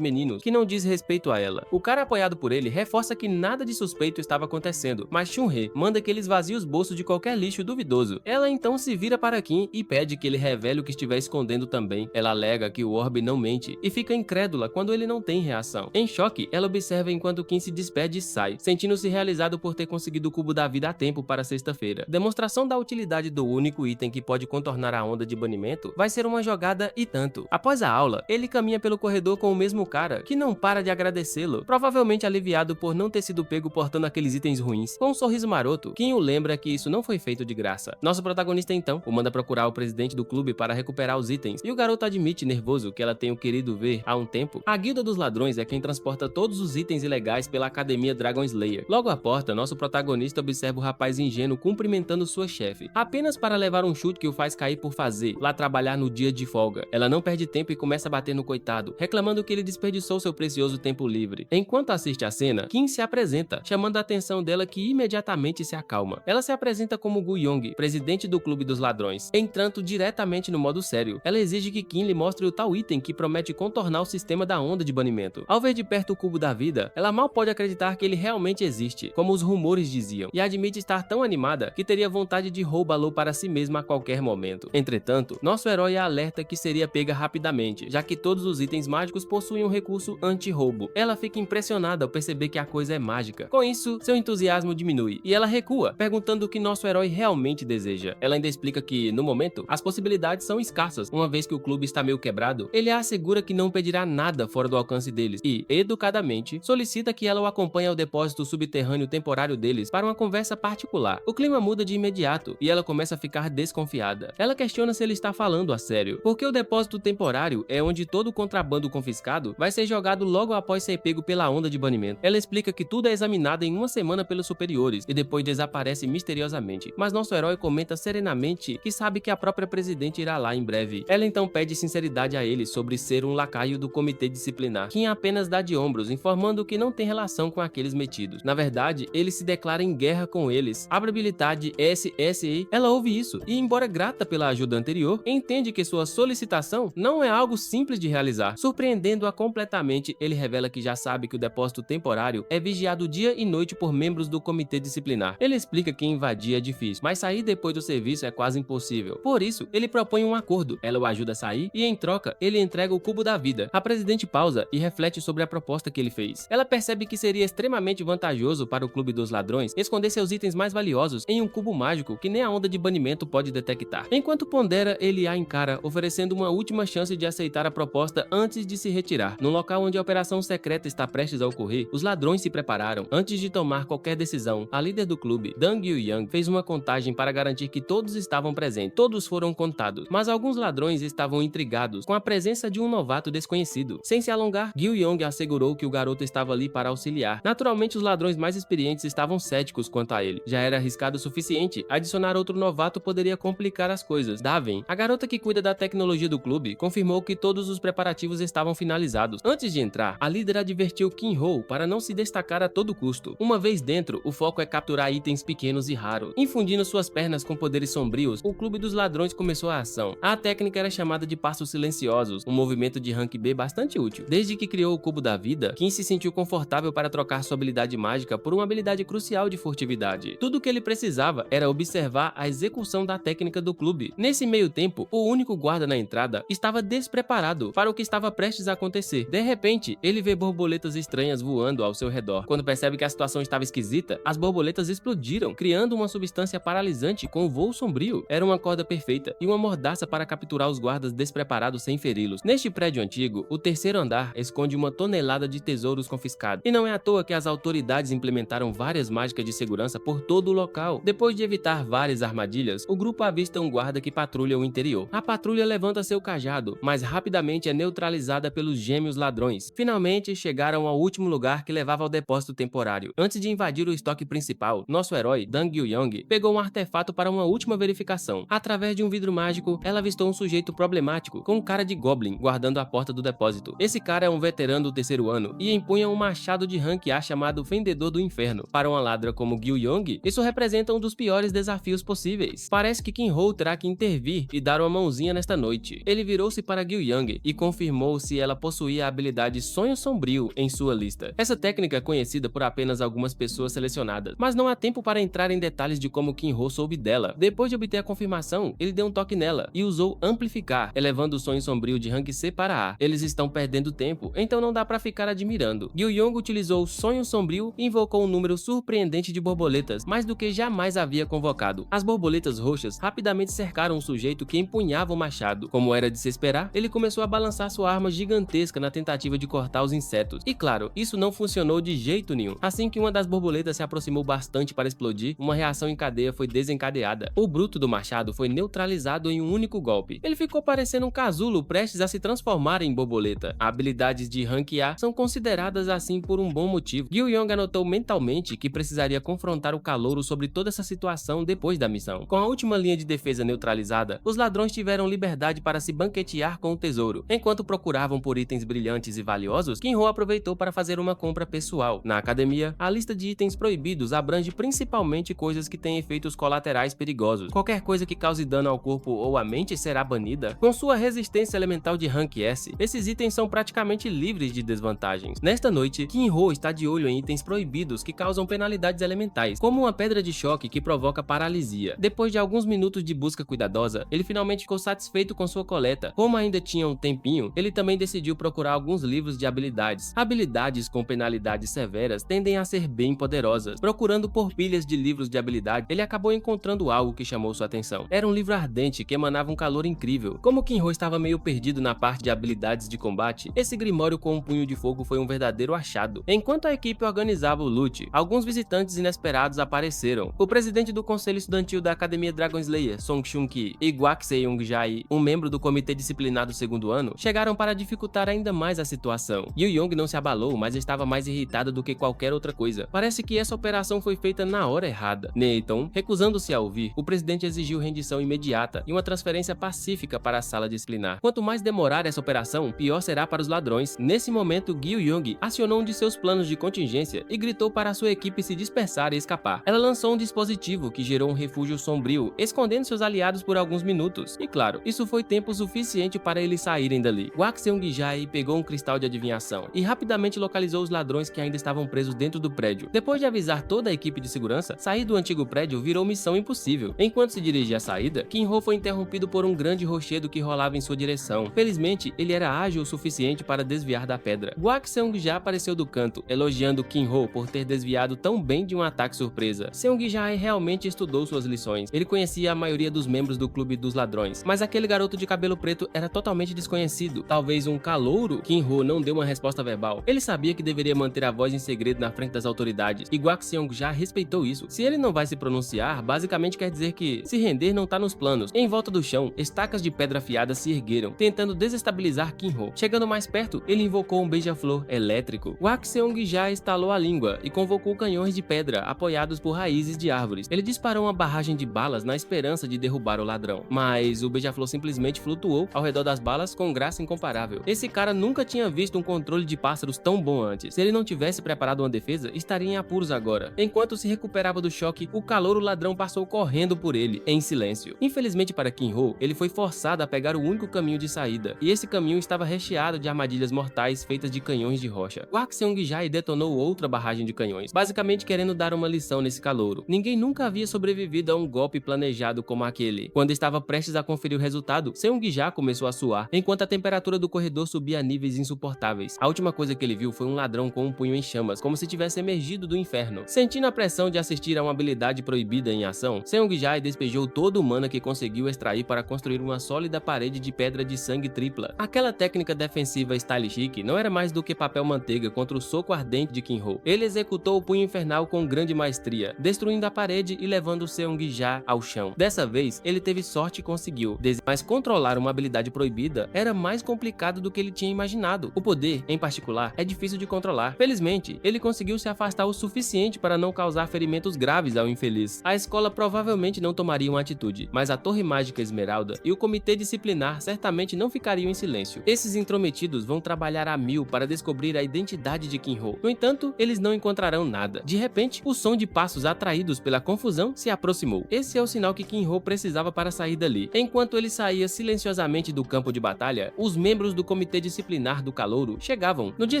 meninos, que não diz respeito a ela. O cara apoiado por ele reforça que nada de suspeito estava acontecendo, mas Chun-Hee manda que ele esvazie os bolsos de qualquer lixo duvidoso. Ela então se vira para Kim e pede que ele revele o que estiver escondendo também. Ela alega que o orbe não mente e fica incrédula quando ele não tem reação. Em choque, ela observa enquanto Kim se despede e sai, sentindo-se realizado por ter conseguido o cubo da vida a tempo para sexta-feira. Demonstração da utilidade do único item que pode contornar a onda de banimento vai ser uma jogada e tanto. Após a aula, ele caminha pelo corredor com o mesmo cara, que não para de agradecê-lo, provavelmente aliviado por não ter sido pego portando aqueles itens ruins. Com um sorriso maroto, Kim o lembra que isso não foi feito de graça. Nosso protagonista então o manda procurar o presidente do clube para recuperar os itens, e o garoto admite nervoso que ela tem o querido ver há um tempo. A guilda dos ladrões é quem transporta todos os itens ilegais pela academia Dragon Slayer. Logo à porta, nosso protagonista observa o rapaz ingênuo cumprimentando sua chefe, apenas para levar um chute que o faz cair por fazer lá trabalhar no dia de folga. Ela não perde tempo e começa a bater no coitado, reclamando que ele desperdiçou seu precioso tempo livre. Enquanto assiste a cena, Kim se apresenta, chamando a atenção dela, que imediatamente se acalma. Ela se apresenta como Gu Yong, presidente do clube dos ladrões, entrando diretamente no modo sério. Ela exige que Kim lhe mostre o tal item que promete contornar o sistema da onda de banimento. Ao ver de perto o cubo da vida, ela mal pode acreditar que ele realmente existe, como os rumores diziam, e admite estar tão animada que teria vontade de roubá-lo para si mesma a qualquer momento. Entretanto, nosso herói a alerta que seria pega rapidamente, já que todos os itens mágicos possuem um recurso anti-roubo. Ela fica impressionada ao perceber que a coisa é mágica. Com isso, seu entusiasmo diminui, e ela recua, perguntando o que nosso herói realmente deseja. Ela ainda explica que, no momento, as possibilidades são escassas, uma vez que o clube está meio quebrado. Ele a assegura que não pedirá nada fora do alcance deles e, educadamente, solicita que ela o acompanhe ao depósito subterrâneo temporário deles para uma conversa particular. O clima muda de imediato e ela começa a ficar desconfiada. Ela questiona se ele está falando a sério, porque o depósito temporário é onde todo o contrabando confiscado vai ser jogado logo após ser pego pela onda de banimento. Ela explica que tudo é examinado em uma semana pelos superiores e depois desaparece misteriosamente, mas nosso herói comenta serenamente que sabe que a própria presidente irá lá em breve. Ela então pede sinceridade a ele sobre ser um lacaio do comitê disciplinar. Kim apenas dá de ombros, informando que não tem relação com aqueles metidos. Na verdade, ele se declara em guerra com eles. Abre habilidade SSE. Ela ouve isso e, embora grata pela ajuda anterior, entende que sua solicitação não é algo simples de realizar. Surpreendendo-a completamente, ele revela que já sabe que o depósito temporário é vigiado dia e noite por membros do comitê disciplinar. Ele explica que invadir é difícil, mas sair depois do serviço é quase impossível. Por isso, ele propõe um acordo. Ela o ajuda a sair e, em troca, ele entrega o cubo da vida. A presidente pausa e reflete sobre a proposta que ele fez. Ela percebe que seria extremamente vantajoso para o clube dos ladrões esconder seus itens mais valiosos em um cubo mágico que nem a onda de banimento pode detectar. Enquanto pondera, ele a encara, oferecendo uma última chance de aceitar a proposta antes de se retirar. No local onde a operação secreta está prestes a ocorrer, os ladrões se prepararam. Antes de tomar qualquer decisão, a líder do clube, Dang Yu-yang, fez uma contagem para garantir que todos estavam presentes. Todos foram contados, mas alguns ladrões estavam intrigados com a presença de um novato desconhecido. Sem se alongar, Gyu-yong assegurou que o garoto estava ali para auxiliar. Naturalmente, os ladrões mais experientes estavam céticos quanto a ele. Já era arriscado o suficiente. Adicionar outro novato poderia complicar as coisas. Daven, a garota que cuida da tecnologia do clube, confirmou que todos os preparativos estavam finalizados. Antes de entrar, a líder advertiu Kim-ho para não se destacar a todo custo. Uma vez dentro, o foco é capturar itens pequenos e raros. Infundindo suas pernas com poderes sombrios, o clube dos ladrões começou a ação. A técnica era chamada de passos silenciosos, um movimento de rank B bastante útil. Desde que criou o cubo da vida, Kim se sentiu confortável para trocar sua habilidade mágica por uma habilidade crucial de furtividade. Tudo o que ele precisava era observar a execução da técnica do clube. Nesse meio tempo, o único guarda na entrada estava despreparado para o que estava prestes a acontecer. De repente, ele vê borboletas estranhas voando ao seu redor. Quando percebe que a situação estava esquisita, as borboletas explodiram, criando uma substância paralisante com voo sombrio. Era uma corda perfeita e uma mordaça para capturar os guardas despreparados sem feri-los. Neste prédio antigo, o terceiro andar esconde uma tonelada de tesouros confiscados. E não é à toa que as autoridades implementaram várias mágicas de segurança por todo o local. Depois de evitar várias armadilhas, o grupo avista um guarda que patrulha o interior. A patrulha levanta seu cajado, mas rapidamente é neutralizada pelos gêmeos ladrões. Finalmente, chegaram ao último lugar que levava ao depósito temporário. Antes de invadir o estoque principal, nosso herói, Dang Yu-yong, pegou um artefato para uma última verificação. Através de um vidro mágico, ela avistou um sujeito problemático, com cara de goblin, guardando a porta do depósito. Esse cara é um veterano do terceiro ano e empunha um machado de rank A chamado Vendedor do Inferno. Para uma ladra como Gyu Yong, isso representa um dos piores desafios possíveis. Parece que Kim-ho terá que intervir e dar uma mãozinha nesta noite. Ele virou-se para Gyu Yong e confirmou se ela possuía a habilidade Sonho Sombrio em sua lista. Essa técnica é conhecida por apenas algumas pessoas selecionadas, mas não há tempo para entrar em detalhes de como Kim-ho soube dela. Depois de obter a confirmação, ele deu um toque nela e usou Amplificar, elevando o Sonho Sombrio de rank C para A. Eles estão perdendo tempo, então não dá para ficar admirando. Gyu Yong utilizou Sonho Sombrio e invocou um número surpreendente de borboletas, mais do que jamais havia convocado. As borboletas roxas rapidamente cercaram o sujeito que empunhava o machado. Como era de se esperar, ele começou a balançar sua arma gigantesca na tentativa de cortar os insetos. E claro, isso não funcionou de jeito nenhum. Assim que uma das borboletas se aproximou bastante para explodir, uma reação em cadeia foi desencadeada. O bruto do machado foi neutralizado em um único golpe. Ele ficou parecendo um casulo prestes a se transformar em borboleta. Habilidades de rank A são consideradas assim por um bom motivo. Gyu Yong anotou mentalmente que precisaria confrontar o calouro sobre toda essa situação depois da missão. Com a última linha de defesa neutralizada, os ladrões tiveram liberdade para se banquetear com o tesouro. Enquanto procuravam por itens brilhantes e valiosos, Kim-ho aproveitou para fazer uma compra pessoal. Na academia, a lista de itens proibidos abrange principalmente coisas que têm efeitos colaterais perigosos. Qualquer coisa que cause dano ao corpo ou à mente será banida. Com sua resistência elemental de rank S, esses itens são praticamente livres de desvantagens. Nesta noite, Kim-ho está de olho em itens proibidos que causam penalidades elementais, como uma pedra de choque que provoca paralisia. Depois de alguns minutos de busca cuidadosa, ele finalmente ficou satisfeito com sua coleta. Como ainda tinha um tempinho, ele também decidiu procurar alguns livros de habilidades. Habilidades com penalidades severas tendem a ser bem poderosas. Procurando por pilhas de livros de habilidade, ele acabou encontrando algo que chamou sua atenção. Era um livro ardente que emanava um calor incrível. Como Kim-ho estava meio perdido na parte de habilidades de combate, esse grimório com um punho de fogo foi um verdadeiro achado. Enquanto a equipe organizava o loot, alguns visitantes inesperados apareceram. O presidente do conselho estudantil da Academia Dragon Slayer, Song Shun-ki, e Gak Seung-jae, um membro do comitê disciplinar do segundo ano, chegaram para dificultar ainda mais a situação. Gyu Yong não se abalou, mas estava mais irritado do que qualquer outra coisa. Parece que essa operação foi feita na hora errada. Neyton, recusando-se a ouvir, o presidente exigiu rendição imediata e uma transferência pacífica para a sala disciplinar. Quanto mais demorar essa operação, pior será para os ladrões. Nesse momento, Gyu Yong acionou um de seus planos de contingência e gritou para sua equipe se dispersar e escapar. Ela lançou um dispositivo que gerou um refúgio sombrio, escondendo seus aliados por alguns minutos. E claro, isso foi tempo suficiente para eles saírem dali. Gak Seung-jae pegou um cristal de adivinhação e rapidamente localizou os ladrões que ainda estavam presos dentro do prédio. Depois de avisar toda a equipe de segurança, sair do antigo prédio virou missão impossível. Enquanto se dirigia à saída, Kim-ho foi interrompido por um grande rochedo que rolava em sua direção. Felizmente, ele era ágil o suficiente para desviar da pedra. Gak Seung-jae apareceu do canto, elogiando Kim-ho por ter desviado tão bem de um ataque surpresa. Seung-jae realmente estudou suas lições. Ele conhecia a maioria dos membros do clube dos ladrões, mas aquele garoto de cabelo preto era totalmente desconhecido. Talvez um calouro? Kim-ho não deu uma resposta verbal. Ele sabia que deveria manter a voz em segredo na frente das autoridades, e Gak Seung-jae respeitou isso. Se ele não vai se pronunciar, basicamente quer dizer que se render não tá nos planos. Em volta do chão, estacas de pedra afiada se ergueram, tentando desestabilizar Kim-ho. Chegando mais perto, ele invocou um beija-flor elétrico. Gak Seung-jae estalou a língua e convocou canhões de pedra apoiados por raízes de árvores. Ele disparou uma barragem de balas na esperança de derrubar o ladrão, mas o beija-flor simplesmente flutuou ao redor das balas com graça incomparável. Esse cara nunca tinha visto um controle de pássaros tão bom antes. Se ele não tivesse preparado uma defesa, estaria em apuros agora. Enquanto se recuperava do choque, o calouro ladrão passou correndo por ele, em silêncio. Infelizmente para Kim-ho, ele foi forçado a pegar o único caminho de saída, e esse caminho estava recheado de armadilhas mortais feitas de canhões de rocha. Gak Seung-jae detonou outra barragem de canhões, basicamente querendo dar uma lição nesse calouro. Ninguém nunca havia sobrevivido a um golpe planejado como aquele. Quando estava prestes a conferir o resultado, Seung-jae começou a suar, enquanto a temperatura do corredor subia a níveis insuportáveis. A última coisa que ele viu foi um ladrão com um punho em chamas, como se tivesse emergido do inferno. Sentindo a pressão de assistir a uma habilidade proibida em ação, Seung-jae despejou toda o mana que conseguiu extrair para construir uma sólida parede de pedra de sangue tripla. Aquela técnica defensiva style chic não era mais do que papel manteiga contra o soco ardente de Kim-ho. Ele executou o punho infernal com grande maestria, destruindo a parede e levando Seung-jae ao chão. Dessa vez, ele teve sorte e conseguiu, mas controlar uma habilidade proibida era mais complicado do que ele tinha imaginado. O poder, em particular, é difícil de controlar. Felizmente, ele conseguiu se afastar o suficiente para não causar ferimentos graves ao infeliz. A escola provavelmente não tomaria uma atitude, mas a Torre Mágica Esmeralda e o comitê disciplinar certamente não ficariam em silêncio. Esses intrometidos vão trabalhar a mil para descobrir a identidade de Kim-ho No entanto, eles não encontrarão nada. De repente, o som de passos atraídos pela confusão se aproximou. Esse é o sinal que Kim-Ho precisava para sair dali. Enquanto ele saía silenciosamente do campo de batalha, os membros do comitê disciplinar do calouro chegavam. No dia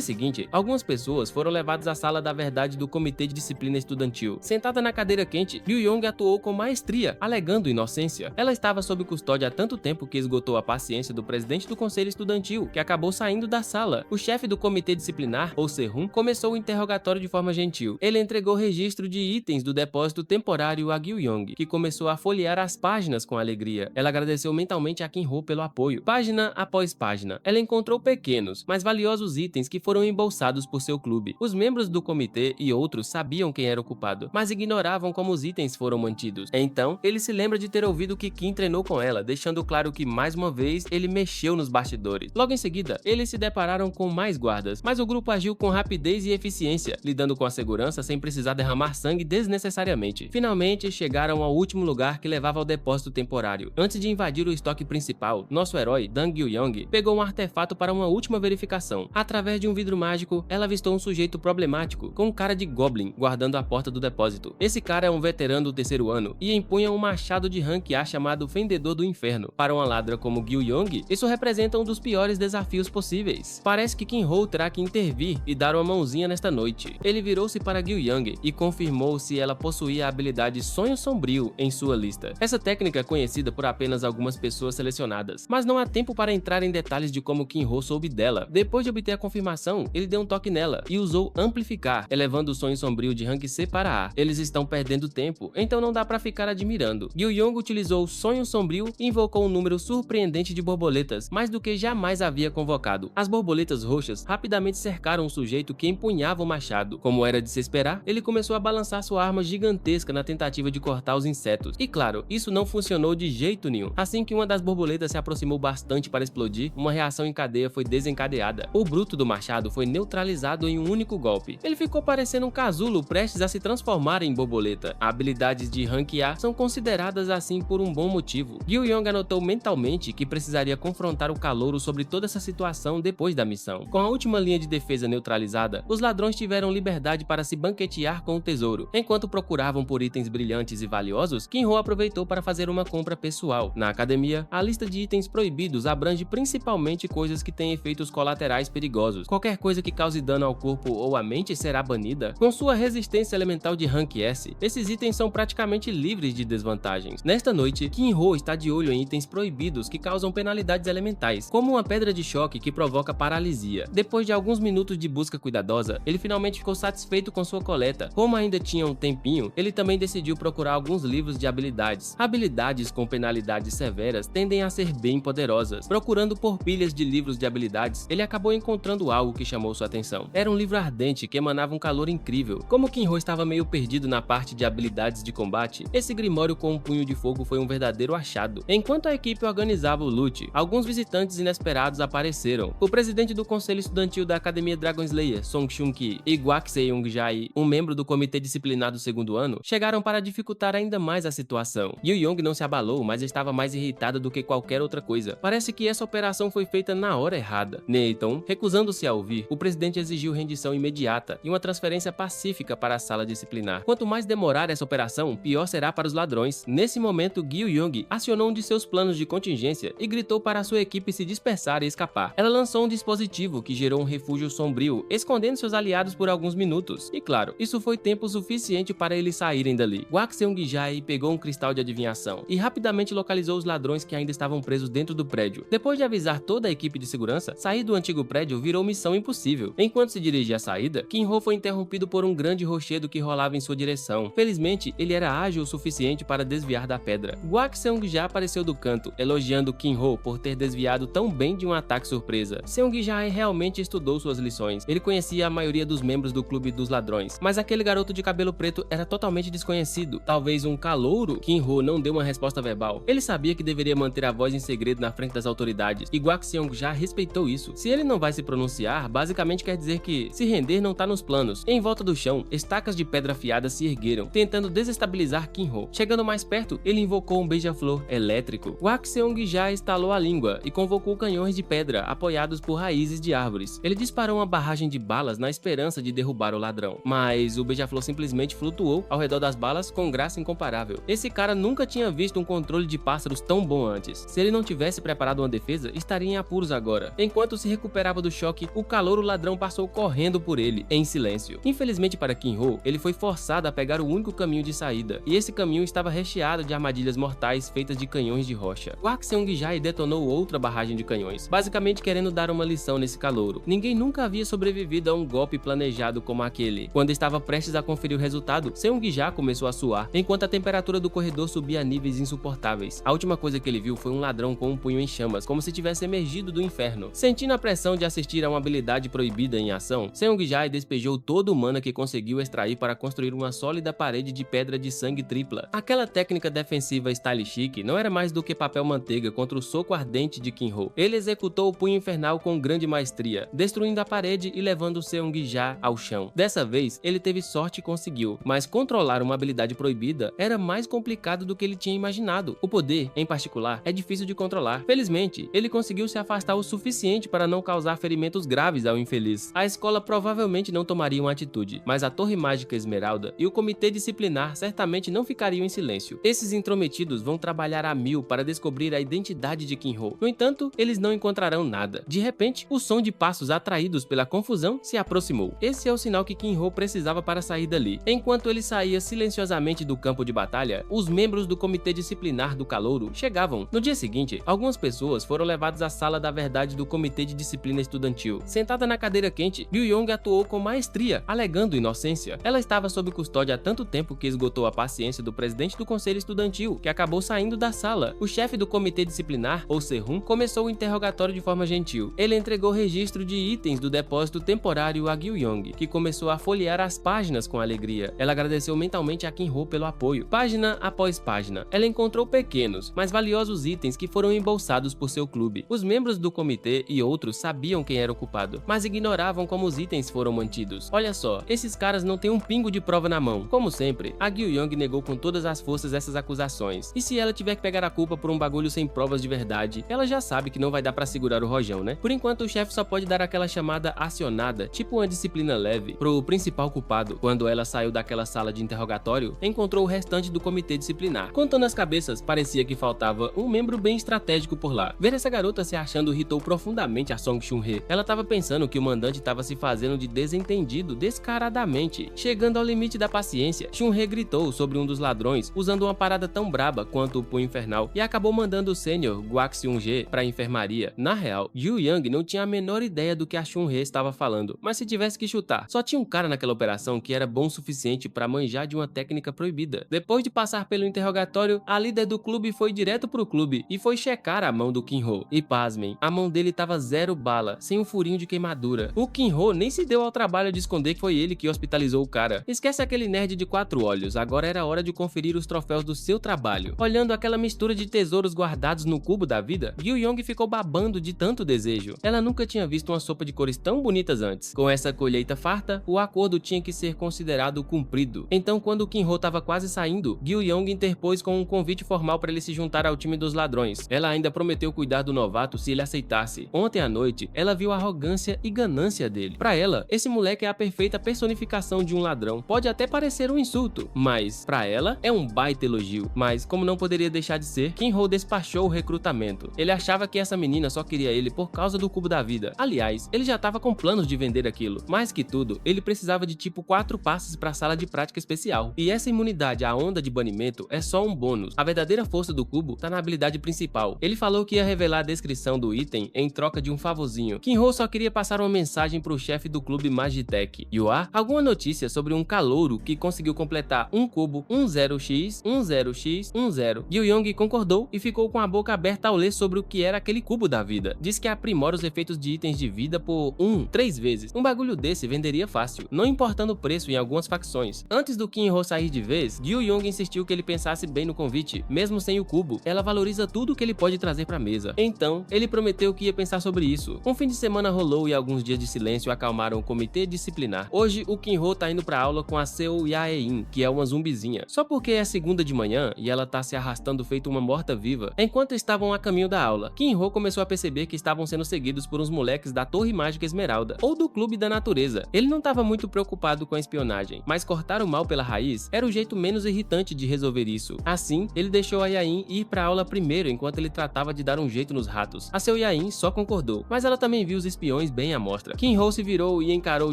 seguinte, algumas pessoas foram levadas à sala da verdade do comitê de disciplina estudantil. Sentada na cadeira quente, Gyu-Yong atuou com maestria, alegando inocência. Ela estava sob custódia há tanto tempo que esgotou a paciência do presidente do conselho estudantil, que acabou saindo da sala. O chefe do comitê disciplinar, ou Se-hun, começou o interrogatório de forma gentil. Ele entregou registro de itens do depósito temporário a Gyu-Yong, que começou a folhear as páginas com alegria. Ela agradeceu mentalmente a Kim-Ho pelo apoio. Página após página, ela encontrou pequenos, mas valiosos itens que foram embolsados por seu clube. Os membros do comitê e outros sabiam quem era o culpado, mas ignoravam como os itens foram mantidos. Então, ele se lembra de ter ouvido que Kim treinou com ela, deixando claro que mais uma vez ele mexeu nos bastidores. Logo em seguida, eles se depararam com mais guardas, mas o grupo agiu com rapidez e eficiência, lidando com a segurança sem precisar derramar sangue desnecessariamente. Finalmente, chegaram ao último lugar que levava ao depósito temporário. Antes de invadir o estoque principal, nosso herói, Dang Gyu-Yong, pegou um artefato para uma última verificação. Através de um vidro mágico, ela avistou um sujeito problemático, com cara de Goblin, guardando a porta do depósito. Esse cara é um veterano do terceiro ano e empunha um machado de rank A chamado Fendedor do Inferno. Para uma ladra como Gyu-Yong, isso representa um dos piores desafios possíveis. Parece que Kim-Ho terá que intervir e dar uma mãozinha nesta noite. Ele virou-se para Gyu-Yong e confirmou se ela possuía a habilidade Sonho Sombrio em sua lista. Essa técnica é conhecida por apenas algumas pessoas selecionadas, mas não há tempo para entrar em detalhes de como Kim-Ho soube dela. Depois de obter a confirmação, ele deu um toque nela e usou Amplificar, elevando o Sonho Sombrio de rank C para A. Eles estão perdendo tempo, então não dá pra ficar admirando. Gyu-Yong utilizou Sonho Sombrio e invocou um número surpreendente de borboletas, mais do que jamais havia convocado. As borboletas roxas rapidamente cercaram o sujeito que empunhava o machado. Como era de se esperar, ele começou a balançar sua arma gigantesca na tentativa de cortar os insetos. E claro, isso não funcionou de jeito nenhum. Assim que uma das borboletas se aproximou bastante para explodir, uma reação em cadeia foi desencadeada. O bruto do machado foi neutralizado em um único golpe. Ele ficou parecendo um casulo prestes a se transformar em borboleta. Habilidades de rank A são consideradas assim por um bom motivo. Gyu-Yong anotou mentalmente que precisaria confrontar o calouro sobre toda essa situação depois da missão. Com a última linha de defesa neutralizada, os ladrões tiveram liberdade para se banquetear com o tesouro. Enquanto procuravam por itens brilhantes e valiosos, Kim-Ho aproveitou para fazer uma compra pessoal. Na academia, a lista de itens proibidos abrange principalmente coisas que têm efeitos colaterais perigosos. Qualquer coisa que cause dano ao corpo ou à mente será banida. Com sua resistência elemental de rank S, esses itens são praticamente livres de desvantagens. Nesta noite, Kim-Ho está de olho em itens proibidos que causam penalidades elementais, como uma pedra de choque que provoca paralisia. Depois de alguns minutos de busca cuidadosa, ele finalmente ficou satisfeito com sua coleta. Como ainda tinha um tempinho, ele também decidiu procurar alguns livros de habilidades. Habilidades com penalidades severas tendem a ser bem poderosas. Procurando por pilhas de livros de habilidades, ele acabou encontrando algo que chamou sua atenção. Era um livro ardente que emanava um calor incrível. Como Kim-Ho estava meio perdido na parte de habilidades de combate, esse grimório com um punho de fogo foi um verdadeiro achado. Enquanto a equipe organizava o loot, alguns visitantes inesperados apareceram. O presidente do conselho estudantil da Academia Dragon Slayer, Song Shun-ki, e Gwauk Se-young-jae, um membro do comitê disciplinar do segundo ano, chegaram para dificultar ainda mais a situação. Gyu-Yong não se abalou, mas estava mais irritada do que qualquer outra coisa. Parece que essa operação foi feita na hora errada. Nathan, recusando-se a ouvir, o presidente exigiu rendição imediata e uma transferência pacífica para a sala disciplinar. Quanto mais demorar essa operação, pior será para os ladrões. Nesse momento, Gyu-Yong acionou um de seus planos de contingência e gritou para sua equipe se dispersar e escapar. Ela lançou um dispositivo que gerou um refúgio sombrio, escondendo seus aliados por alguns minutos. E claro, isso foi tempo suficiente para eles saírem dali. Gwauk Se-young-jae pegou um cristal de adivinhação e rapidamente localizou os ladrões que ainda estavam presos dentro do prédio. Depois de avisar toda a equipe de segurança, sair do antigo prédio virou missão impossível. Enquanto se dirigia à saída, Kim-Ho foi interrompido por um grande rochedo que rolava em sua direção. Felizmente, ele era ágil o suficiente para desviar da pedra. Gwauk Se-young-jae apareceu do canto, elogiando Kim-Ho por ter desviado tão bem de um ataque surpresa. Se-young-jae realmente estudou suas lições. Ele conhecia a maioria dos membros do clube dos ladrões, mas aquele garoto de cabelo preto era totalmente desconhecido. Talvez um calouro? Kim-Ho não deu uma resposta verbal. Ele sabia que deveria manter a voz em segredo na frente das autoridades, e Gwauk Se-young-jae respeitou isso. Se ele não vai se pronunciar, basicamente quer dizer que se render não tá nos planos. Em volta do chão, estacas de pedra afiada se ergueram, tentando desestabilizar Kim-Ho. Chegando mais perto, ele invocou um beija-flor elétrico. Gwauk Se-young-jae estalou a língua e convocou canhões de pedra apoiados por raízes de árvores. Ele disparou uma barragem de balas balas na esperança de derrubar o ladrão. Mas o beija-flor simplesmente flutuou ao redor das balas com graça incomparável. Esse cara nunca tinha visto um controle de pássaros tão bom antes. Se ele não tivesse preparado uma defesa, estaria em apuros agora. Enquanto se recuperava do choque, o calouro ladrão passou correndo por ele, em silêncio. Infelizmente para Kinho, ele foi forçado a pegar o único caminho de saída, e esse caminho estava recheado de armadilhas mortais feitas de canhões de rocha. Kwak Seong-jae detonou outra barragem de canhões, basicamente querendo dar uma lição nesse calouro. Ninguém nunca havia sobrevivido a um golpe planejado como aquele. Quando estava prestes a conferir o resultado, Seong-jae começou a suar, enquanto a temperatura do corredor subia a níveis insuportáveis. A última coisa que ele viu foi um ladrão com um punho em chamas, como se tivesse emergido do inferno. Sentindo a pressão de assistir a uma habilidade proibida em ação, Seong-jae despejou toda o mana que conseguiu extrair para construir uma sólida parede de pedra de sangue tripla. Aquela técnica defensiva style chic não era mais do que papel manteiga contra o soco ardente de Kinho. Ele executou o punho infernal com grande maestria, destruindo a parede e levando Seong-jae ao chão. Dessa vez, ele teve sorte e conseguiu, mas controlar uma habilidade proibida era mais complicado do que ele tinha imaginado. O poder, em particular, é difícil de controlar. Felizmente, ele conseguiu se afastar o suficiente para não causar ferimentos graves ao infeliz. A escola provavelmente não tomaria uma atitude, mas a Torre Mágica Esmeralda e o comitê disciplinar certamente não ficariam em silêncio. Esses intrometidos vão trabalhar a mil para descobrir a identidade de Kinho. No entanto, eles não encontrarão nada. De repente, o som de passos atraídos pela confusão se aproximou. Esse é o sinal que Kinho precisava para sair dali. Enquanto ele saía silenciosamente do campo de batalha, os membros do comitê disciplinar do calouro chegavam. No dia seguinte, algumas pessoas foram levadas à sala da verdade do comitê de disciplina estudantil. Sentada na cadeira quente, Gyu-yong atuou com maestria, alegando inocência. Ela estava sob custódia há tanto tempo que esgotou a paciência do presidente do conselho estudantil, que acabou saindo da sala. O chefe do comitê disciplinar, ou Se-hun, começou o interrogatório de forma gentil. Ele entregou registro de itens do depósito temporário a Gyu-yong, que começou a folhear as páginas com alegria. Ela agradeceu mentalmente a Kinho pelo apoio. Página após página, ela encontrou pequenos, mas valiosos itens que foram embolsados por seu clube. Os membros do comitê e outros sabiam quem era o culpado, mas ignoravam como os itens foram mantidos. Olha só, esses caras não têm um pingo de prova na mão. Como sempre, a Gyu-yong negou com todas as forças essas acusações. E se ela tiver que pegar a culpa por um bagulho sem provas de verdade, ela já sabe que não vai dar pra segurar o rojão, né? Por enquanto, o chefe só pode dar aquela chamada acionada, tipo uma disciplina leve, pro principal culpado. Quando ela saiu daquela sala de interrogatório, encontrou o restante do comitê disciplinar. Contando as cabeças, parecia que faltava um membro bem estratégico por lá. Ver essa garota se achando irritou profundamente a Song Chun-hee. Ela estava pensando que o mandante estava se fazendo de desentendido descaradamente. Chegando ao limite da paciência, Chun-hee gritou sobre um dos ladrões, usando uma parada tão braba quanto o punho infernal, e acabou mandando o sênior Kwak Seong-jae pra enfermaria. Na real, Gyu-young não tinha a menor ideia do que a Chun-hee estava falando, mas se tivesse que chutar, só tinha um cara naquela operação que era bom o suficiente para manjar de uma técnica proibida. Depois de passar pelo interrogatório, a líder do clube foi direto pro clube e foi checar a mão do Kinho. E pasmem, a mão dele tava 0 bala, sem um furinho de queimadura. O Kinho nem se deu ao trabalho de esconder que foi ele que hospitalizou o cara. Esquece aquele nerd de 4 olhos, agora era hora de conferir os troféus do seu trabalho. Olhando aquela mistura de tesouros guardados no cubo da vida, Gyu-yong ficou babando de tanto desejo. Ela nunca tinha visto uma sopa de cores tão bonitas antes. Com essa colheita farta, o acordo tinha que ser considerado cumprido. Então, quando o Kinho estava quase saindo, Gyu-yong interpôs com um convite formal para ele se juntar ao time dos ladrões. Ela ainda prometeu cuidar do novato se ele aceitasse. Ontem à noite, ela viu a arrogância e ganância dele. Para ela, esse moleque é a perfeita personificação de um ladrão. Pode até parecer um insulto, mas para ela é um baita elogio. Mas, como não poderia deixar de ser, Kinho despachou o recrutamento. Ele achava que essa menina só queria ele por causa do cubo da vida. Aliás, ele já estava com planos de vender aquilo. Mais que tudo, ele precisava de tipo 4 passes para a sala de prática especial. E essa imunidade à onda de banimento é só um bônus. A verdadeira força do cubo tá na habilidade principal. Ele falou que ia revelar a descrição do item em troca de um favorzinho. Kinho só queria passar uma mensagem pro chefe do clube Magitech. Yua, alguma notícia sobre um calouro que conseguiu completar um cubo 10x, 10x, 10. Gyu-yong concordou e ficou com a boca aberta ao ler sobre o que era aquele cubo da vida. Diz que aprimora os efeitos de itens de vida por 3 vezes. Um bagulho desse venderia fácil, não importando o preço em algumas facções. Antes do Kinho sair de vez, Gyu-yong insistiu que ele pensasse bem no convite. Mesmo sem o cubo, ela valoriza tudo que ele pode trazer pra mesa. Então, ele prometeu que ia pensar sobre isso. Um fim de semana rolou e alguns dias de silêncio acalmaram o comitê disciplinar. Hoje, o Kinho tá indo pra aula com a Seo Yae-in, que é uma zumbizinha. Só porque é segunda de manhã e ela tá se arrastando feito uma morta-viva. Enquanto estavam a caminho da aula, Kinho começou a perceber que estavam sendo seguidos por uns moleques da Torre Mágica Esmeralda, ou do clube clube da natureza. Ele não estava muito preocupado com a espionagem, mas cortar o mal pela raiz era o jeito menos irritante de resolver isso. Assim, ele deixou a Yain ir pra aula primeiro enquanto ele tratava de dar um jeito nos ratos. A seu Yain só concordou, mas ela também viu os espiões bem à mostra. Kinho se virou e encarou